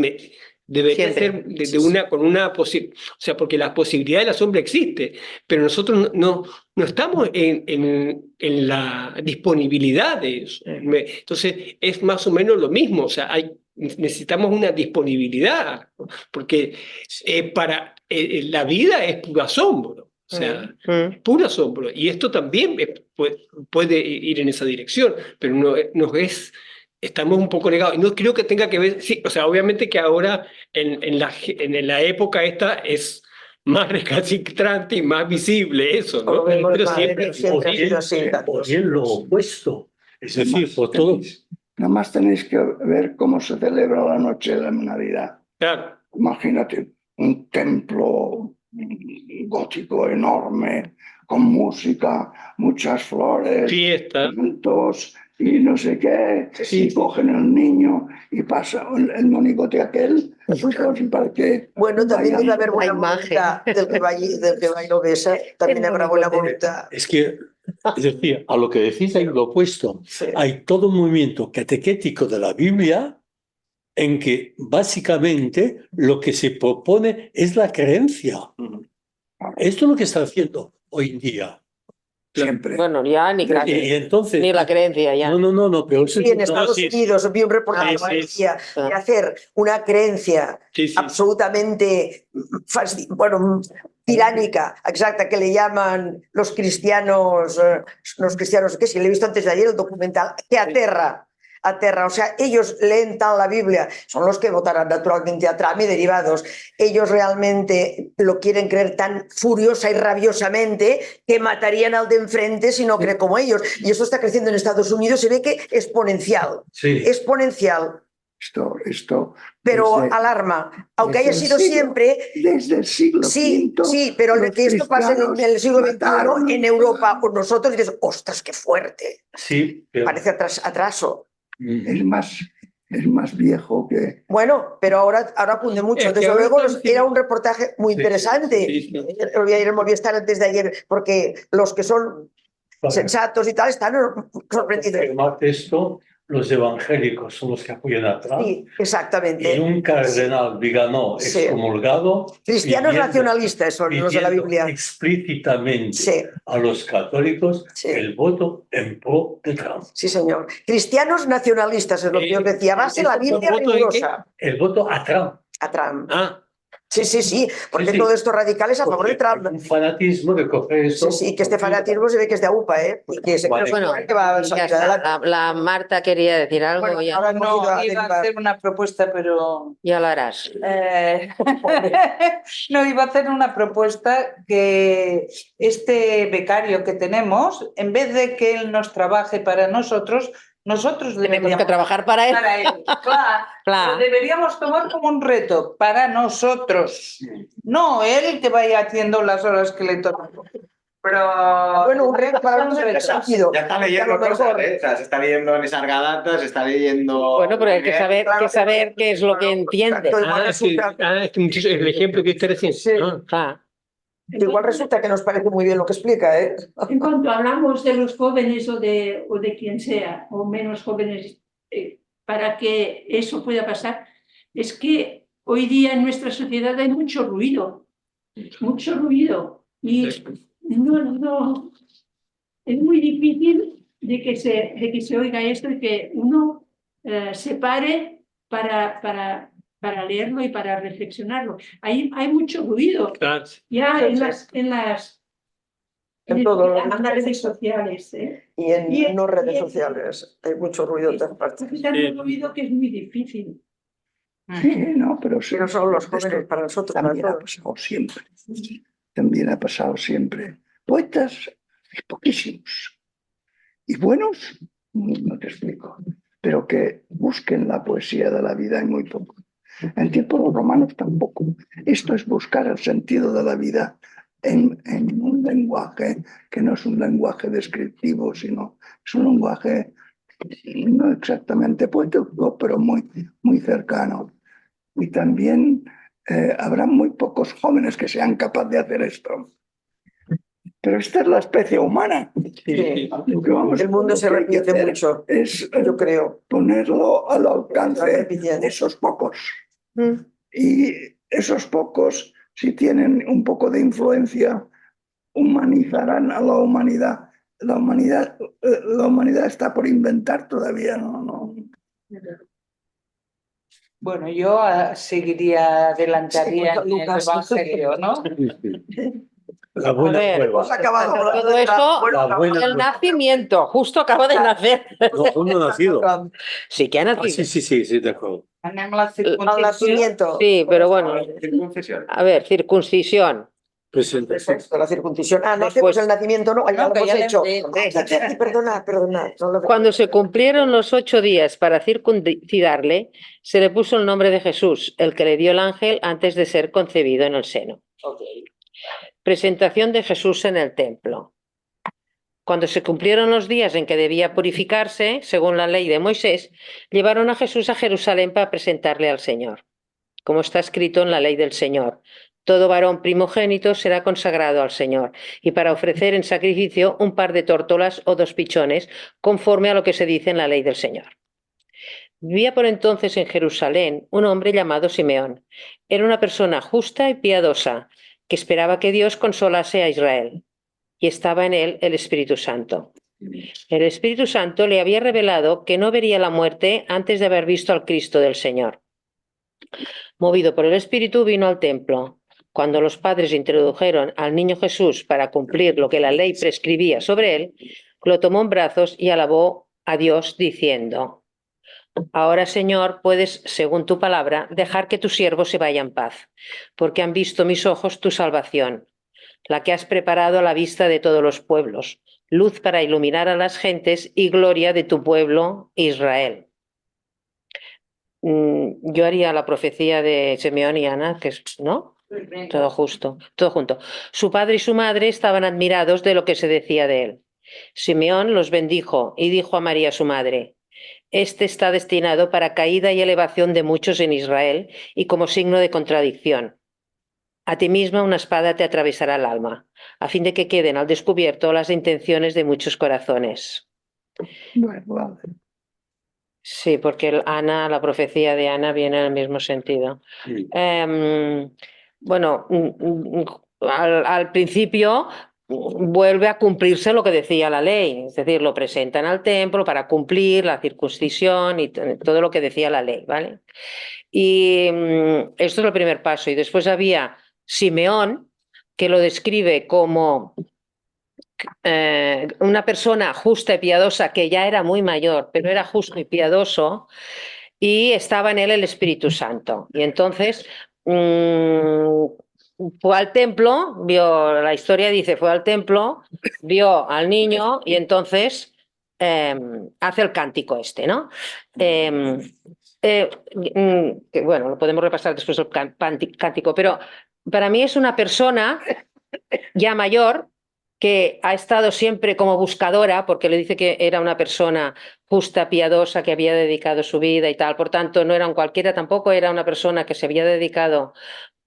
debería Siempre. ser con una posibilidad, o sea, porque la posibilidad del asombro existe, pero nosotros no estamos en la disponibilidad de eso. Entonces es más o menos lo mismo, o sea, necesitamos una disponibilidad, ¿no? Porque la vida es puro asombro, o sea, puro asombro, y esto también puede ir en esa dirección, pero estamos un poco negados, y no creo que tenga que ver, sí, o sea, obviamente que ahora en la época esta es más recalcitrante y más visible eso, ¿no? Pero siempre ha sido así. O bien lo opuesto, es decir, por todo. Nada más tenéis que ver cómo se celebra la noche de la Navidad. Claro. Imagínate un templo gótico enorme, con música, muchas flores, fiesta, cantos y no sé qué, y cogen al niño y pasa el monigote aquel, para que... Bueno, también debe haber buena voluntad del que va y lo besa, también habrá buena voluntad. Es decir, a lo que decís hay lo opuesto. Sí. Hay todo un movimiento catequético de la Biblia en que básicamente lo que se propone es la creencia. Esto es lo que está haciendo hoy en día. Siempre. Bueno, ya ni entonces, ni la creencia ya. No, pero sí, en Estados Unidos vi un reportaje de hacer una creencia absolutamente tiránica, exacta, que le llaman los cristianos, que sí, le he visto antes de ayer el documental, que aterra. O sea, ellos leen tal la Biblia, son los que votarán naturalmente a Trump y derivados. Ellos realmente lo quieren creer tan furiosa y rabiosamente que matarían al de enfrente si no cree como ellos. Y eso está creciendo en Estados Unidos, se ve que exponencial. Sí. Exponencial. Esto pero alarma, aunque haya sido siempre... Desde el siglo V. Sí, pero que esto pase en el siglo XXI en Europa, por nosotros, dices, ostras, qué fuerte. Sí, pero... Parece atraso. Es más viejo que... Bueno, pero ahora cunde mucho. Desde luego era un reportaje muy interesante. Ayer volví a estar antes de ayer, porque los que son sensatos y tal están sorprendidos. Esto, los evangélicos son los que apoyan a Trump. Sí, exactamente. Y un cardenal viganó excomulgado. Cristianos nacionalistas son los de la Biblia. Explícitamente a los católicos el voto en pro de Trump. Sí, señor. Cristianos nacionalistas es lo que yo decía. Base la Biblia rigurosa. El voto a Trump. A Trump. Sí, porque todo esto radical es a favor de Trump. Un fanatismo de coger eso. Sí, que este fanatismo se ve que es de AUPA, ¿eh? Porque se cree que va a salir adelante. La Marta quería decir algo. Bueno, ya. ahora no, iba a hacer una propuesta, pero... Ya lo harás. No, iba a hacer una propuesta que este becario que tenemos, en vez de que él nos trabaje para nosotros tenemos que trabajar para él. Claro. Deberíamos tomar como un reto para nosotros. No él que vaya haciendo las horas que le tocan. Bueno, un reto para nosotros en ese sentido. Ya está Que a leyendo lo mejor- cosas, ¿eh? O sea, se está leyendo Nisargadatta, se está leyendo... Bueno, pero hay que saber qué es lo que entiende. Exacto, igual resulta, es que el ejemplo que usted recién. Sí. Ah, igual resulta que nos parece muy bien lo que explica, ¿eh? En cuanto hablamos de los jóvenes o de quien sea, o menos jóvenes, para que eso pueda pasar, es que hoy día en nuestra sociedad hay mucho ruido, y no, es muy difícil de que se oiga esto y que uno se pare para leerlo y para reflexionarlo. Hay mucho ruido. Claro. Ya Sí, en las todo en las redes sociales, ¿eh? Y en no redes y en- sociales. Hay mucho ruido en todas partes. Hay tanto ruido que es muy difícil. Sí, no, pero sí. Pero son los jóvenes Esto para nosotros, para también ha todos. pasado siempre. También ha pasado siempre. Poetas, hay poquísimos. Y buenos, no te explico. Pero que busquen la poesía de la vida hay muy poco. En tiempos romanos tampoco. Esto es buscar el sentido de la vida en un lenguaje que no es un lenguaje descriptivo, sino es un lenguaje no exactamente poético, pero muy cercano. Y también habrá muy pocos jóvenes que sean capaces de hacer esto. Pero esta es la especie humana. Sí. Lo que vamos- El mundo se lo que hay que repite hacer mucho, es yo creo. ponerlo al alcance Está repitiendo. de esos pocos. mm. Y esos pocos, si tienen un poco de influencia, humanizarán a la humanidad. La humanidad está por inventar todavía, no. Bueno, yo seguiría, adelantaría Sí, en el Lucas. Evangelio, ¿no? La buena A ver, nueva. Hemos acabado hablando todo de esto, La buena el nueva. nacimiento, justo acaba de nacer. No, aún no ha nacido. Sí que ha Ah, nacido. sí, de acuerdo. Anem a la Al circuncisión. nacimiento. Sí, pero bueno, Circuncisión. a ver, circuncisión. Presentación. Esto, la circuncisión. No Después- hacemos el nacimiento, no, ya No, lo que hemos ya le- hecho. eh, Perdona. No lo Cuando se cumplieron los 8 días para circuncidarle, se le puso el nombre de Jesús, el que le dio el ángel antes de ser concebido en el seno. Presentación de Jesús en el templo. Cuando se cumplieron los días en que debía purificarse, según la ley de Moisés, llevaron a Jesús a Jerusalén para presentarle al Señor. Como está escrito en la ley del Señor, todo varón primogénito será consagrado al Señor, y para ofrecer en sacrificio un par de tórtolas o 2 pichones, conforme a lo que se dice en la ley del Señor. Vivía por entonces en Jerusalén un hombre llamado Simeón. Era una persona justa y piadosa, que esperaba que Dios consolase a Israel, y estaba en él el Espíritu Santo. El Espíritu Santo le había revelado que no vería la muerte antes de haber visto al Cristo del Señor. Movido por el Espíritu, vino al templo. Cuando los padres introdujeron al niño Jesús para cumplir lo que la ley prescribía sobre él, lo tomó en brazos y alabó a Dios diciendo: Ahora, Señor, puedes, según tu palabra, dejar que tu siervo se vaya en paz, porque han visto mis ojos tu salvación, la que has preparado a la vista de todos los pueblos, luz para iluminar a las gentes y gloria de tu pueblo Israel. Yo haría la profecía de Simeón y Ana, que es, ¿no? Todo justo, todo junto. Su padre y su madre estaban admirados de lo que se decía de él. Simeón los bendijo y dijo a María su madre: Este está destinado para caída y elevación de muchos en Israel y como signo de contradicción. A ti misma una espada te atravesará el alma, a fin de que queden al descubierto las intenciones de muchos corazones. Bueno, Sí, porque la profecía de Ana viene en el mismo sentido. Sí. Bueno, al principio vuelve a cumplirse lo que decía la ley, es decir, lo presentan al templo para cumplir la circuncisión y todo lo que decía la ley, ¿vale? Y esto es el primer paso. Y después había Simeón, que lo describe como una persona justa y piadosa, que ya era muy mayor, pero era justo y piadoso, y estaba en él el Espíritu Santo. Y entonces fue al templo, vio, la historia dice, fue al templo, vio al niño y entonces hace el cántico este, ¿no? Que, bueno, lo podemos repasar después el cántico, pero para mí es una persona ya mayor que ha estado siempre como buscadora, porque le dice que era una persona justa, piadosa, que había dedicado su vida y tal. Por tanto, no era un cualquiera, tampoco era una persona que se había dedicado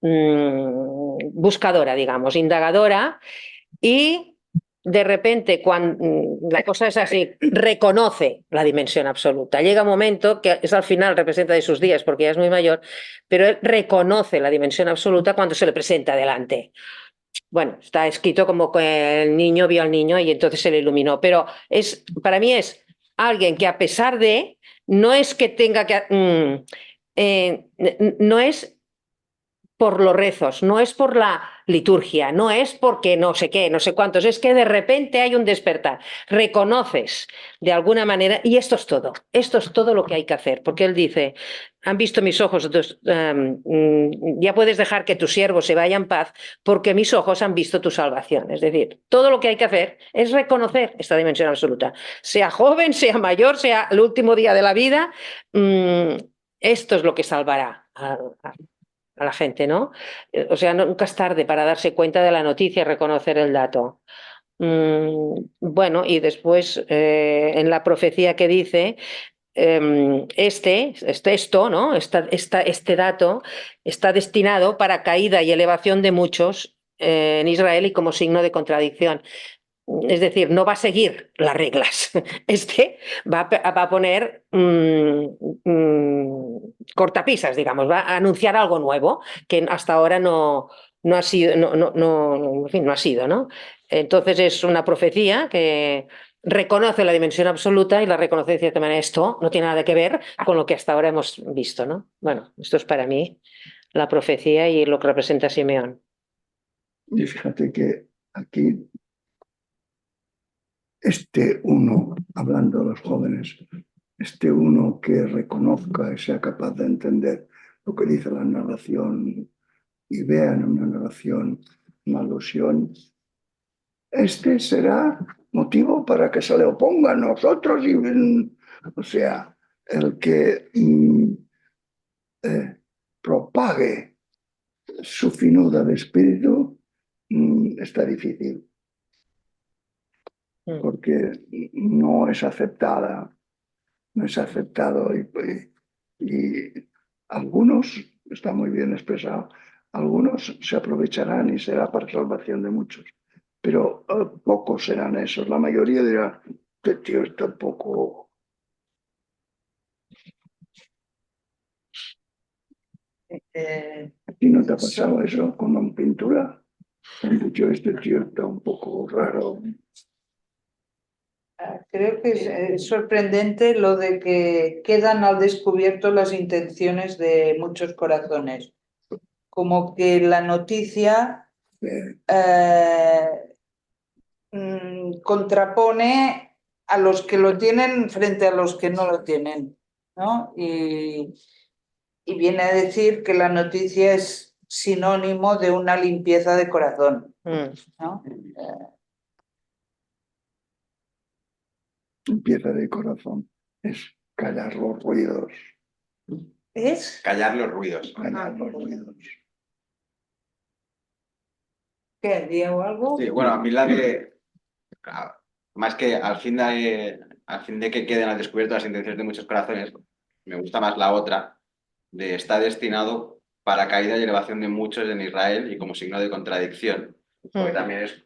buscadora, digamos, indagadora, y de repente, cuando la cosa es así, reconoce la dimensión absoluta. Llega un momento que es al final, representa de sus días, porque ya es muy mayor, pero él reconoce la dimensión absoluta cuando se le presenta delante. Bueno, está escrito como que el niño vio al niño y entonces se le iluminó, pero para mí es alguien que, a pesar de, no es que tenga que... no es por los rezos, no es por la liturgia, no es porque no sé qué, no sé cuántos, es que de repente hay un despertar, reconoces de alguna manera, y esto es todo lo que hay que hacer, porque él dice, han visto mis ojos, ya puedes dejar que tu siervo se vaya en paz, porque mis ojos han visto tu salvación. Es decir, todo lo que hay que hacer es reconocer esta dimensión absoluta, sea joven, sea mayor, sea el último día de la vida, esto es lo que salvará a la gente, ¿no? O sea, nunca es tarde para darse cuenta de la noticia y reconocer el dato. Bueno, y después en la profecía que dice, esto, ¿no? Este dato está destinado para caída y elevación de muchos en Israel y como signo de contradicción. Es decir, no va a seguir las reglas. Va a poner cortapisas, digamos, va a anunciar algo nuevo que hasta ahora no ha sido, en fin, no ha sido, ¿no? Entonces es una profecía que reconoce la dimensión absoluta y la reconoce de cierta manera. Esto no tiene nada que ver con lo que hasta ahora hemos visto, ¿no? Bueno, esto es para mí la profecía y lo que representa Simeón. Y fíjate que aquí uno, hablando de los jóvenes, uno que reconozca y sea capaz de entender lo que dice la narración y vea en una narración una alusión, será motivo para que se le oponga a nosotros, o sea, el que propague su finura de espíritu está difícil, porque no es aceptada, no es aceptado y algunos, está muy bien expresado, algunos se aprovecharán y será para salvación de muchos, pero pocos serán esos, la mayoría dirá, este tío está un poco... ¿A ti no te ha pasado eso con una pintura? Han dicho, este tío está un poco raro. Creo que es sorprendente lo de que quedan al descubierto las intenciones de muchos corazones. Como que la noticia contrapone a los que lo tienen frente a los que no lo tienen, ¿no? Y viene a decir que la noticia es sinónimo de una limpieza de corazón, ¿no? Limpieza de corazón es callar los ruidos. ¿Es? Callar los ruidos. Callar los ruidos. ¿Qué? ¿Diego algo? Sí, bueno, a mí la de... Más que al fin de que queden al descubierto las intenciones de muchos corazones, me gusta más la otra, de está destinado para caída y elevación de muchos en Israel y como signo de contradicción. Porque también es...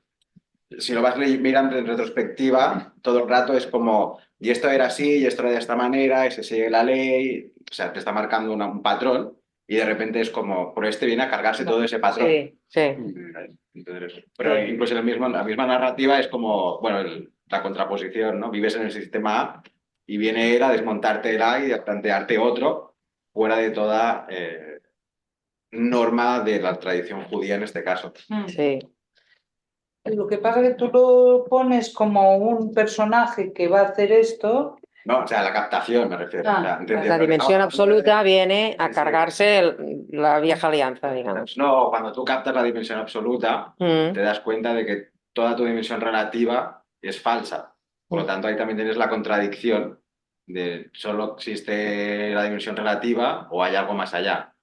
Si lo vas mirando en retrospectiva, todo el rato es como, y esto era así, y esto era de esta manera, y se sigue la ley, o sea, te está marcando un patrón, y de repente es como, por viene a cargarse todo ese patrón. Sí. Entonces, pero incluso la misma narrativa es como, bueno, la contraposición, ¿no? Vives en el sistema A, y viene él a desmontarte el A y a plantearte otro, fuera de toda norma de la tradición judía en este caso. Sí. Lo que pasa es que tú lo pones como un personaje que va a hacer esto. No, o sea, la captación me refiero. O sea, La dimensión absoluta viene a cargarse la vieja alianza, digamos. No, cuando tú captas la dimensión absoluta, te das cuenta de que toda tu dimensión relativa es falsa. Por lo tanto, ahí también tienes la contradicción de solo existe la dimensión relativa o hay algo más allá.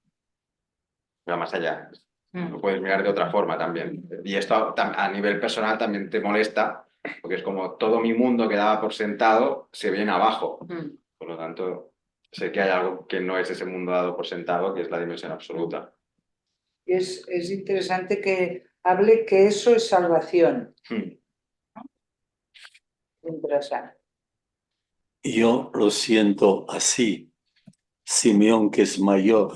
Pero más allá. Lo puedes mirar de otra forma también. Y esto a nivel personal también te molesta, porque es como todo mi mundo que daba por sentado se viene abajo. Por lo tanto, sé que hay algo que no es ese mundo dado por sentado, que es la dimensión absoluta. Es interesante que hable que eso es salvación. Interesante. Yo lo siento así. Simeón, que es mayor,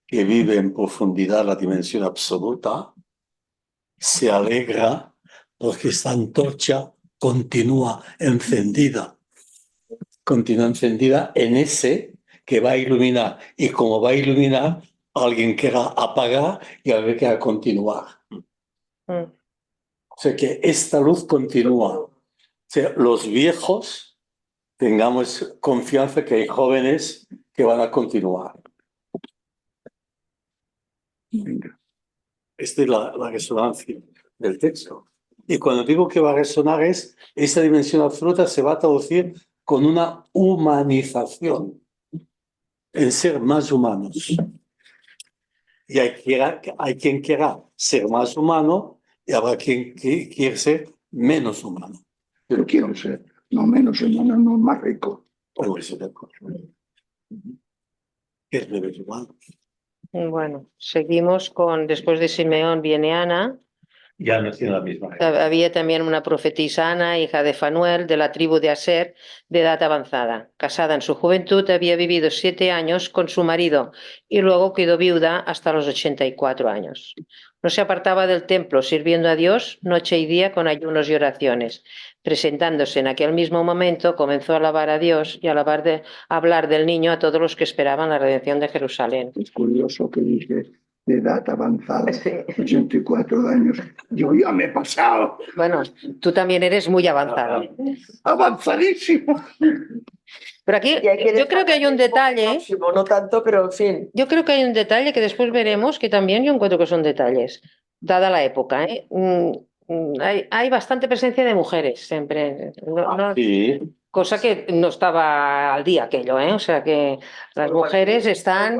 que vive en profundidad la dimensión absoluta, se alegra porque esta antorcha continúa encendida. Continúa encendida en ese que va a iluminar. Y como va a iluminar, alguien querrá apagar y alguien querrá continuar. O sea que esta luz continúa. O sea, los viejos tengamos confianza que hay jóvenes que van a continuar. Esta es la resonancia del texto. Y cuando digo que va a resonar esa dimensión absoluta se va a traducir con una humanización, en ser más humanos. Y hay quien quiera ser más humano y habrá quien quiere ser menos humano. Yo quiero ser no menos humano, no más rico. Oh, eso de acuerdo. Es de humano. Bueno, seguimos con, después de Simeón viene Ana. Ya no tiene la misma. Había también una profetisa Ana, hija de Fanuel, de la tribu de Aser, de edad avanzada. Casada en su juventud, había vivido 7 años con su marido y luego quedó viuda hasta los 84 años. No se apartaba del templo, sirviendo a Dios noche y día con ayunos y oraciones. Presentándose en aquel mismo momento, comenzó a alabar a Dios y a hablar del niño a todos los que esperaban la redención de Jerusalén. Es curioso que dije de edad avanzada, 84 años. Yo ya me he pasado. Bueno, tú también eres muy avanzado. Avanzadísimo. Pero aquí yo creo que hay un detalle. No tanto, pero en fin. Yo creo que hay un detalle que después veremos, que también yo encuentro que son detalles, dada la época. Hay bastante presencia de mujeres siempre. Sí. Cosa que no estaba al día aquello, ¿eh? O sea que las mujeres están...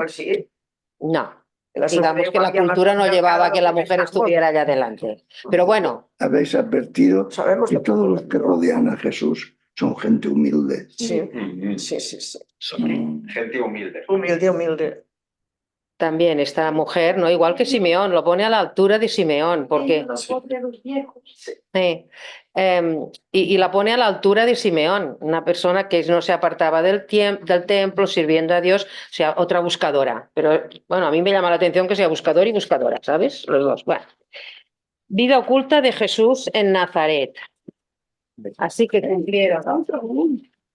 No. Digamos que la cultura no llevaba a que la mujer estuviera allá adelante. Pero bueno. Habéis advertido que todos los que rodean a Jesús son gente humilde. Sí, sí, sí, sí. Son gente humilde. Humilde. También esta mujer, ¿no? Igual que Simeón, lo pone a la altura de Simeón, porque... Y la pone a la altura de Simeón, una persona que no se apartaba del templo, sirviendo a Dios, o sea, otra buscadora. Pero bueno, a mí me llama la atención que sea buscador y buscadora, ¿sabes? Los dos. Bueno. Vida oculta de Jesús en Nazaret. Así que cumplieron.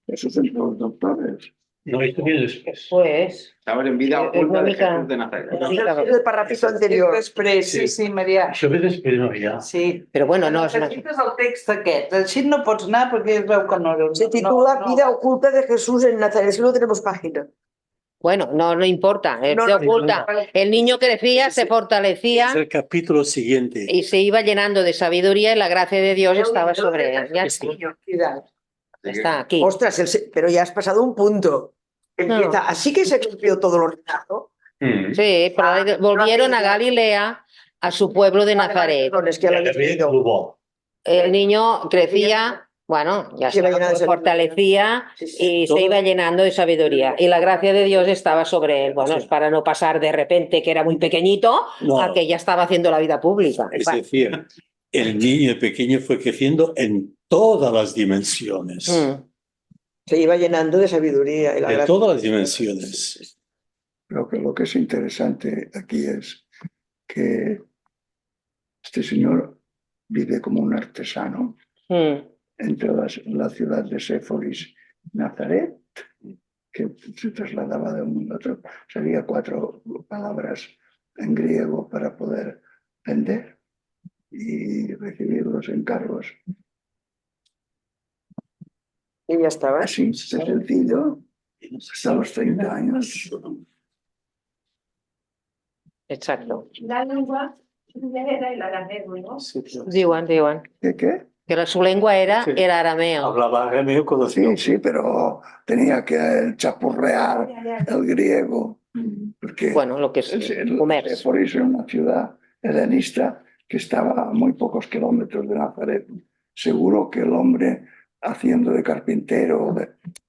Esos son los doctores. No, esto viene después. Pues... Estamos en vida oculta de Jesús de Nazaret. El parrafito anterior. Sí, Maria. Això ve després, no, ja. Sí. Però bueno, no és... Necessites el text aquest. Així no pots anar perquè es veu que no... Se titula Vida oculta de Jesús en Nazaret. Si no tenemos página. Bueno, no importa, se oculta. El niño crecía, se fortalecía. Es el capítulo siguiente. Y se iba llenando de sabiduría y la gracia de Dios estaba sobre él. Ya está aquí. Ostras, pero ya has pasado un punto. Empieza, No. Así que se cumplió todo lo narrado. Sí, pero volvieron a Galilea, a su pueblo de Nazaret. Perdón, es que ya lo habéis leído. El niño crecía, bueno, ya Se iba se llenando de fortalecía y se iba llenando de sabiduría. Y la gracia de Dios estaba sobre él. Bueno, es para no pasar de repente que era muy pequeñito a que ya estaba haciendo la vida pública. Es decir, el niño pequeño fue creciendo en todas las dimensiones. Se iba llenando de sabiduría. Y la De gracia. todas las dimensiones. Creo que lo que es interesante aquí es que este señor vive como un artesano entre la ciudad de Séforis, Nazaret, que se trasladaba de un mundo a otro. Sabía 4 palabras en griego para poder vender y recibir los encargos. Y ya estaba. Así, de sencillo, hasta los 30 años. Exacto. La lengua era el arameo, ¿no? Diuen. ¿Qué? Que su lengua era Sí. el arameo. Hablaba arameo conocido. Sí, pero tenía que chapurrear el griego. Porque Bueno, lo que es comercio. Séforis es una ciudad helenista que estaba a muy pocos kilómetros de Nazaret. Seguro que el hombre haciendo de carpintero,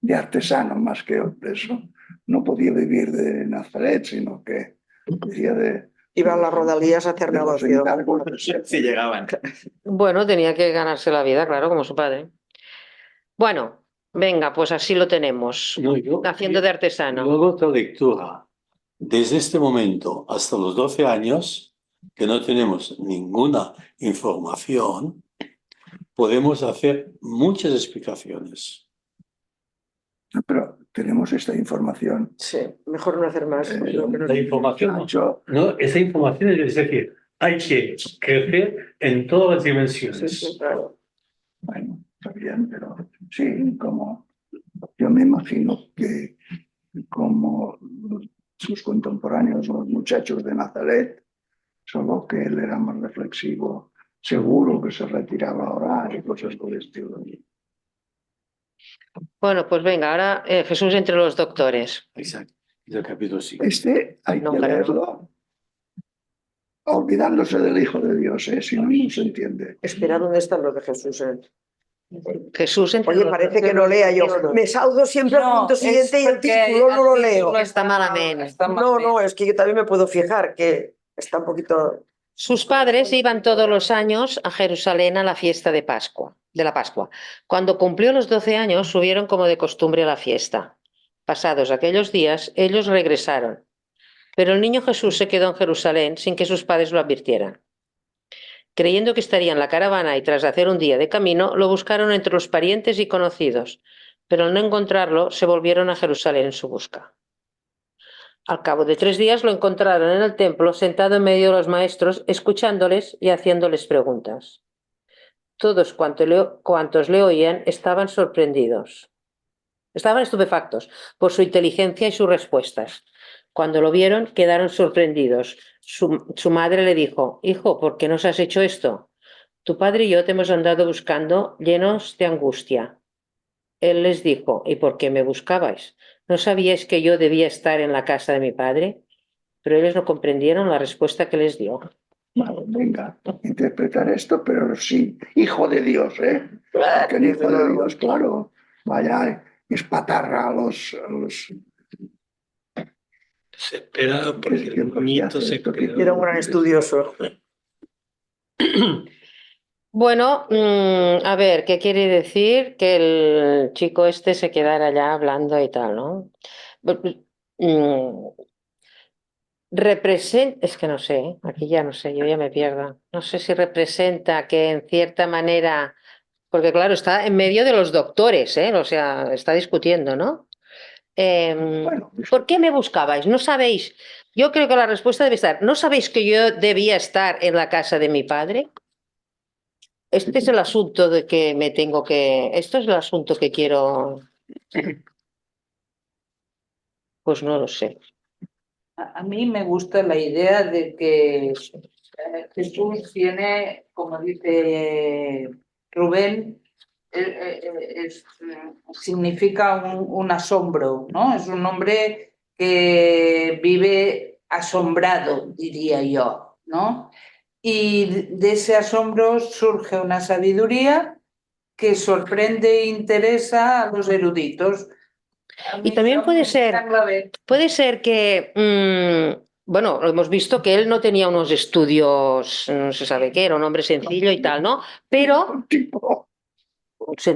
de artesano más que de eso, no podía vivir de Nazaret, sino que vivía de... Iba a las rodalías a hacer de los negocio. encargos de- Si llegaban. Bueno, tenía que ganarse la vida, claro, como su padre. Bueno, venga, pues así lo tenemos, No, haciendo de artesano. Luego otra lectura. Desde este momento hasta los 12 años, que no tenemos ninguna información, podemos hacer muchas explicaciones. Pero tenemos esta información. Sí, mejor no hacer más. Creo que no- La información, Nacho, no, esa información es decir, hay que crecer en todas las Sí, dimensiones. sí, claro. bueno, está bien, pero sí, como yo me imagino que como sus contemporáneos, los muchachos de Nazaret, solo que él era más reflexivo, seguro que se retiraba a orar y cosas por el estilo. Bueno, pues venga, ahora Jesús entre los doctores. Exacto. El capítulo 5. Este hay No, que claro. leerlo olvidándose del Hijo de Dios, si no, no se entiende. Espera, ¿dónde están los de Jesús? Jesús entre Oye, los parece que no lea yo. Me saldo siempre al punto siguiente y el título no lo leo. Está malamente. No, es que yo también me puedo fijar que está un poquito... Sus padres iban todos los años a Jerusalén a la fiesta de la Pascua. Cuando cumplió los 12 años, subieron como de costumbre a la fiesta. Pasados aquellos días, ellos regresaron. Pero el niño Jesús se quedó en Jerusalén sin que sus padres lo advirtieran. Creyendo que estaría en la caravana y tras hacer un día de camino, lo buscaron entre los parientes y conocidos, pero al no encontrarlo, se volvieron a Jerusalén en su busca. Al cabo de 3 días lo encontraron en el templo, sentado en medio de los maestros, escuchándoles y haciéndoles preguntas. Todos cuantos le oían estaban sorprendidos. Estaban estupefactos por su inteligencia y sus respuestas. Cuando lo vieron, quedaron sorprendidos. Su madre le dijo: «Hijo, ¿por qué nos has hecho esto? Tu padre y yo te hemos andado buscando llenos de angustia». Él les dijo: «¿Y por qué me buscabais? ¿No sabíais que yo debía estar en la casa de mi padre?». Pero ellos no comprendieron la respuesta que les dio. Vale, venga, interpretar esto, pero sí, Hijo de Dios, ¿eh? Porque el Hijo de Dios, claro, vaya, espatarra a los Desesperado porque que el nieto hace se esto que quedó. Era un gran estudioso. Bueno, a ver, ¿qué quiere decir que el chico este se quedara allá hablando y tal, ¿no? Es que no sé, aquí ya no sé, yo ya me pierdo. No sé si representa que en cierta manera, porque claro, está en medio de los doctores, o sea, está discutiendo, ¿no? Bueno, ¿Por qué me buscabais? ¿No sabéis? Yo creo que la respuesta debe estar: ¿no sabéis que yo debía estar en la casa de mi padre? Este es el asunto de que me tengo que... Esto es el asunto que quiero... Pues no lo sé. A mí me gusta la idea de que Jesús tiene, como dice Rubén, significa un asombro, ¿no? Es un hombre que vive asombrado, diría yo, ¿no? Y de ese asombro surge una sabiduría que sorprende e interesa a los eruditos. Y también puede ser que, bueno, lo hemos visto que él no tenía unos estudios, no se sabe qué, era un hombre sencillo y tal, ¿no? Pero,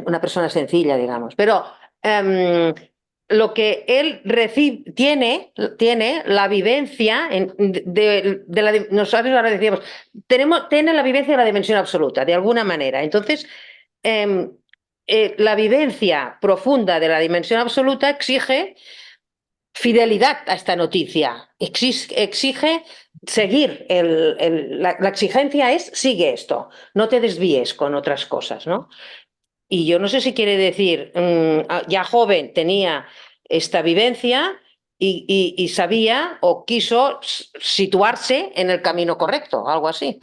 una persona sencilla, digamos, pero lo que él tiene la vivencia nosotros ahora decíamos, tiene la vivencia de la dimensión absoluta, de alguna manera. Entonces, la vivencia profunda de la dimensión absoluta exige fidelidad a esta noticia, exige seguir, la exigencia es: sigue esto, no te desvíes con otras cosas, ¿no? Y yo no sé si quiere decir, ya joven tenía esta vivencia y sabía o quiso situarse en el camino correcto, algo así.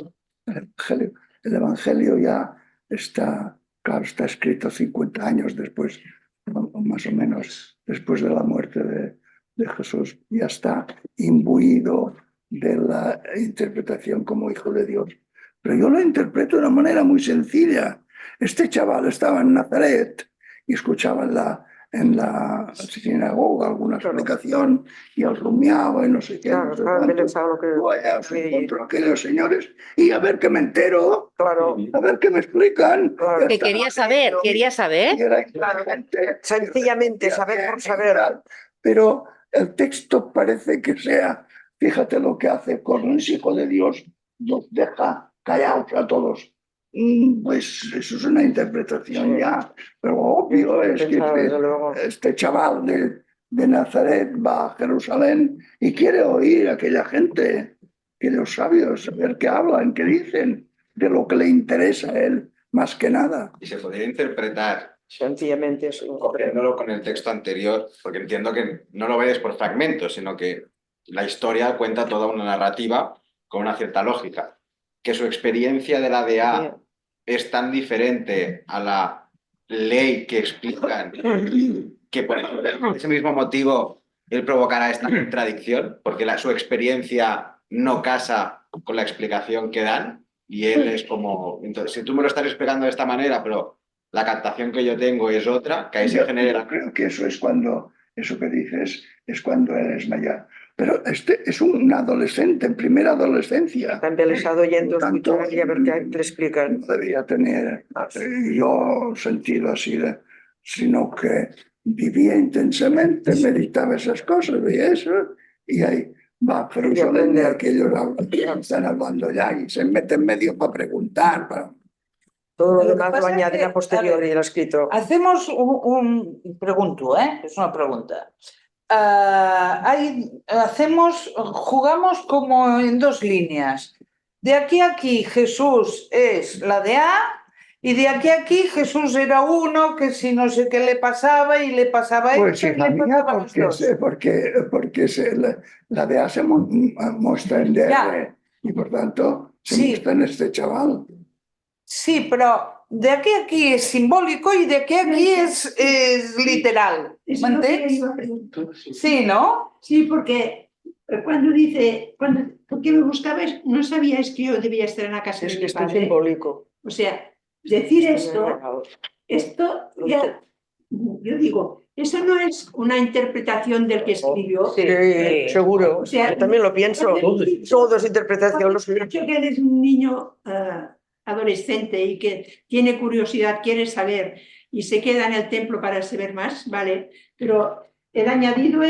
El Evangelio ya está, claro, está escrito 50 años después, más o menos después de la muerte de Jesús. Ya está imbuido de la interpretación como hijo de Dios. Pero yo lo interpreto de una manera muy sencilla. Este chaval estaba en Nazaret y escuchaba en la sinagoga alguna explicación y él rumiaba y no sé qué. Claro, No sé claro, cuánto. pensaba lo que... Vaya, os encuentro aquellos señores y a ver qué me entero, Claro, a ver qué me explican. claro. Que quería saber, Y era Claro. inteligente. Sencillamente, saber por saber. Pero el texto parece que sea, fíjate lo que hace con un hijo de Dios, los deja callados a todos. Pues eso es una interpretación Sí. ya, pero obvio es que Pensaba, desde luego. este chaval de Nazaret va a Jerusalén y quiere oír a aquella gente, que los sabios, saber qué hablan, qué dicen, de lo que le interesa a él, más que nada. Y se podría interpretar, Sencillamente es un cogiéndolo con el texto anterior, porque entiendo que no lo ves por fragmentos, sino que la historia cuenta toda una narrativa con una cierta lógica. Que su experiencia de la DA es tan diferente a la ley que explican que por ese mismo motivo él provocará esta contradicción, porque su experiencia no casa con la explicación que dan, y él es como, entonces, si tú me lo estás explicando de esta manera, pero la captación que yo tengo es otra, que ahí se genera... Yo creo que eso es cuando, eso que dices, es cuando eres mayor. Pero este es un adolescente, en primera adolescencia. Está embelesado oyendo, Por tanto, escuchar y a ver qué le explican. No debía tener yo sentido así, sino que vivía intensamente, meditaba esas cosas, veía eso, y ahí va a Jerusalén y aquellos están hablando ya y se mete en medio para preguntar. Todo lo Lo que demás lo pasa es añade que, a posteriori el escrito. Hacemos pregunto, es una pregunta. Jugamos como en dos líneas. De aquí a aquí Jesús es la de A y de aquí a aquí Jesús era uno que si no sé qué le pasaba y le pasaba Pues esto y hija le mía, pasaba los dos. porque la de A se muestra en DR Ya. y por tanto se Sí. muestra en este chaval. Sí, pero de aquí a aquí es simbólico y de aquí a aquí es literal. Eso ¿Me es lo que entiendes? iba a preguntar. Sí, ¿no? Sí, porque cuando dice, porque me buscabais, no sabíais que yo debía estar en la casa Es de que mi esto es padre. simbólico. O sea, decir esto ya, yo digo, eso no es una interpretación del que escribió. Sí, seguro. O sea, yo también lo pienso. Todo es interpretación. Cuando has dicho que eres un niño adolescente y que tiene curiosidad, quiere saber y se queda en el templo para saber más, vale, pero el añadido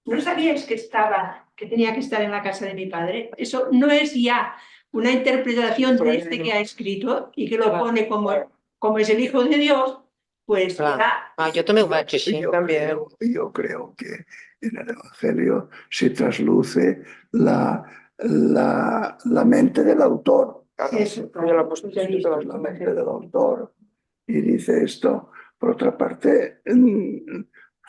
no sabíais que tenía que estar en la casa de mi padre. Eso no es ya una interpretación de este que ha escrito y que lo pone como es el Hijo de Dios, pues ya... yo también lo he hecho, sí. Yo creo que en el Evangelio se trasluce la mente del autor. Eso, La mente del autor. Y dice esto. Por otra parte,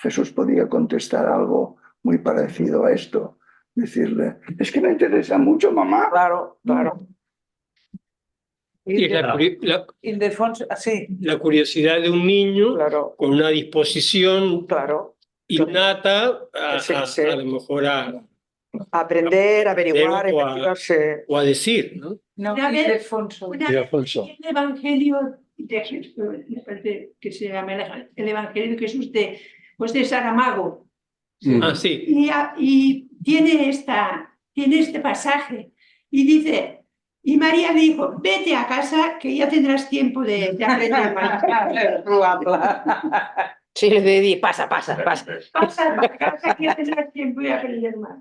Jesús podía contestar algo muy parecido a esto. Decirle, es que me interesa mucho, mamá. Claro, claro. Y Ildefonso, sí. la curiosidad de un niño Claro. con una disposición Claro. innata Sí. a lo mejor a Aprender, averiguar, o investigarse. o a decir, ¿no? No, Una vez- Ildefonso. El Evangelio de Jesús, me parece que se llama el Evangelio de Jesús de Saramago. Ah, sí. Y tiene este pasaje y dice, y María dijo, vete a casa que ya tendrás tiempo de aprender más. Sí, le di, pasa. Pasa a casa que ya tendrás tiempo de aprender más.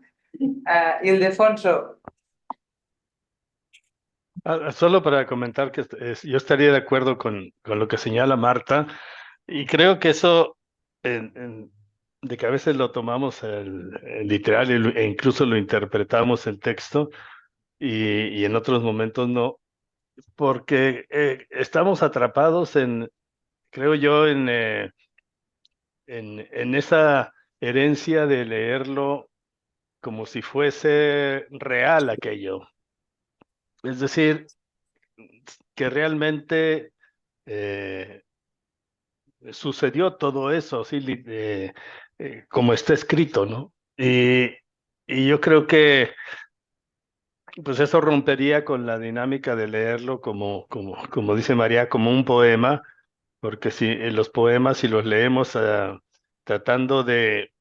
Ildefonso. Solo para comentar que yo estaría de acuerdo con lo que señala Marta, y creo que eso, de que a veces lo tomamos el literal e incluso lo interpretamos el texto, y en otros momentos no, porque estamos atrapados creo yo, en esa herencia de leerlo como si fuese real aquello. Es decir, que realmente sucedió todo eso, ¿sí? Como está escrito, ¿no? y yo creo que pues eso rompería con la dinámica de leerlo como dice María, como un poema, porque si los poemas, si los leemos tratando de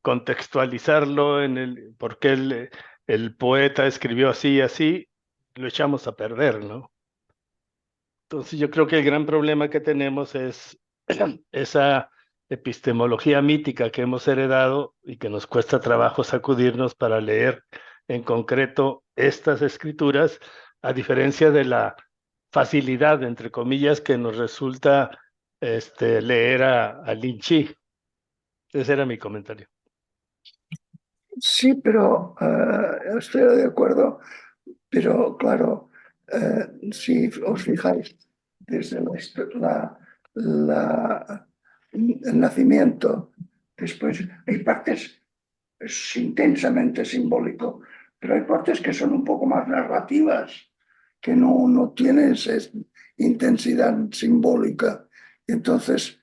contextualizarlo en el por qué el poeta escribió así y así, lo echamos a perder, ¿no? Entonces yo creo que el gran problema que tenemos es esa epistemología mítica que hemos heredado y que nos cuesta trabajo sacudirnos para leer en concreto estas escrituras, a diferencia de la facilidad, entre comillas, que nos resulta leer a Lin Chi. Ese era mi comentario. Sí, pero estoy de acuerdo, pero claro, si os fijáis, desde el nacimiento, después hay partes es intensamente simbólico, pero hay partes que son un poco más narrativas, que no tienen esa intensidad simbólica. Entonces,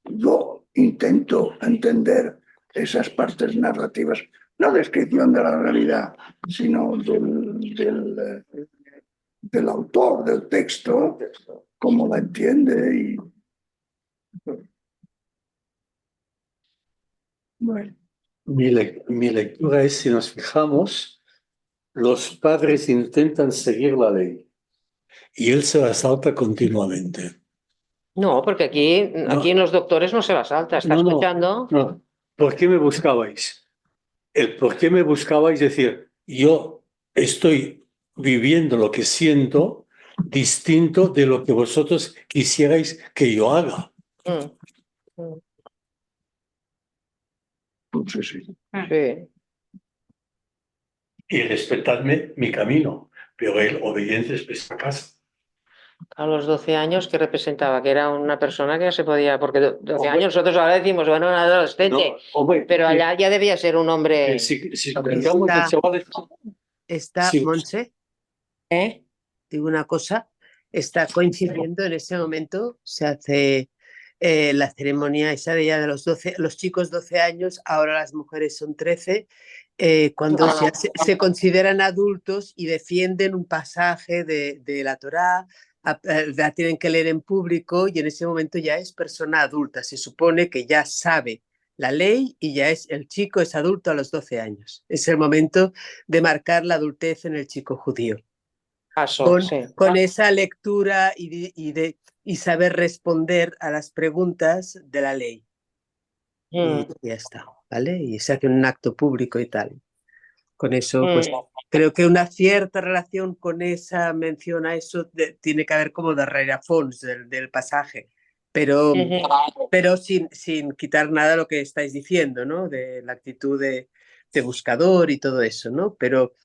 yo intento entender esas partes narrativas, no descripción de la realidad, sino del autor, del texto, cómo la entiende. Y... Bueno. Mi lectura es, si nos fijamos, los padres intentan seguir la ley y él se la salta continuamente. No, porque aquí en Los Doctores no se la salta, está escuchando. No. ¿Por qué me buscabais? El por qué me buscabais, es decir, yo estoy viviendo lo que siento distinto de lo que vosotros quisierais que yo haga. Sí, sí. Sí. Y respetadme mi camino, pero él obediente es a casa. A los 12 años, ¿qué representaba? Que era una persona que ya se podía, porque 12 años nosotros ahora decimos, bueno, un adolescente, pero allá ya debía ser un hombre. Montse, digo una cosa, está coincidiendo en ese momento, se hace la ceremonia esa de ya de los 12, los chicos 12 años, ahora las mujeres son 13, cuando se consideran adultos y defienden un pasaje de la Torá, la tienen que leer en público y en ese momento ya es persona adulta, se supone que ya sabe la ley y ya el chico es adulto a los 12 años. Es el momento de marcar la adultez en el chico judío. Con esa lectura y saber responder a las preguntas de la ley. Y ya está, ¿vale? Y se hace un acto público y tal. Con eso, pues creo que una cierta relación con esa mención a eso tiene que haber como de rerefons del pasaje, pero sin quitar nada de lo que estáis diciendo, ¿no? De la actitud de buscador y todo eso, ¿no? Pero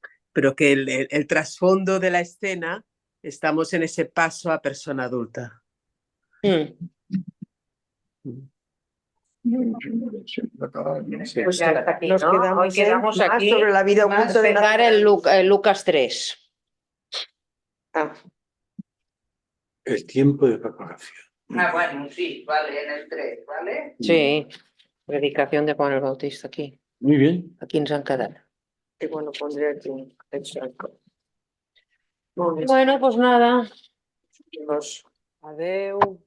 que el trasfondo de la escena, estamos en ese paso a persona adulta. Pues ya aquí, nos quedamos aquí sobre la vida oculta de pegar el Lucas 3. El tiempo de preparación. Bueno, sí, vale, en el 3, ¿vale? Sí, predicación de Juan el Bautista aquí. Muy bien. Aquí en San Cadal. Y bueno, pondré aquí un extracto. Bueno, pues nada. Adeu.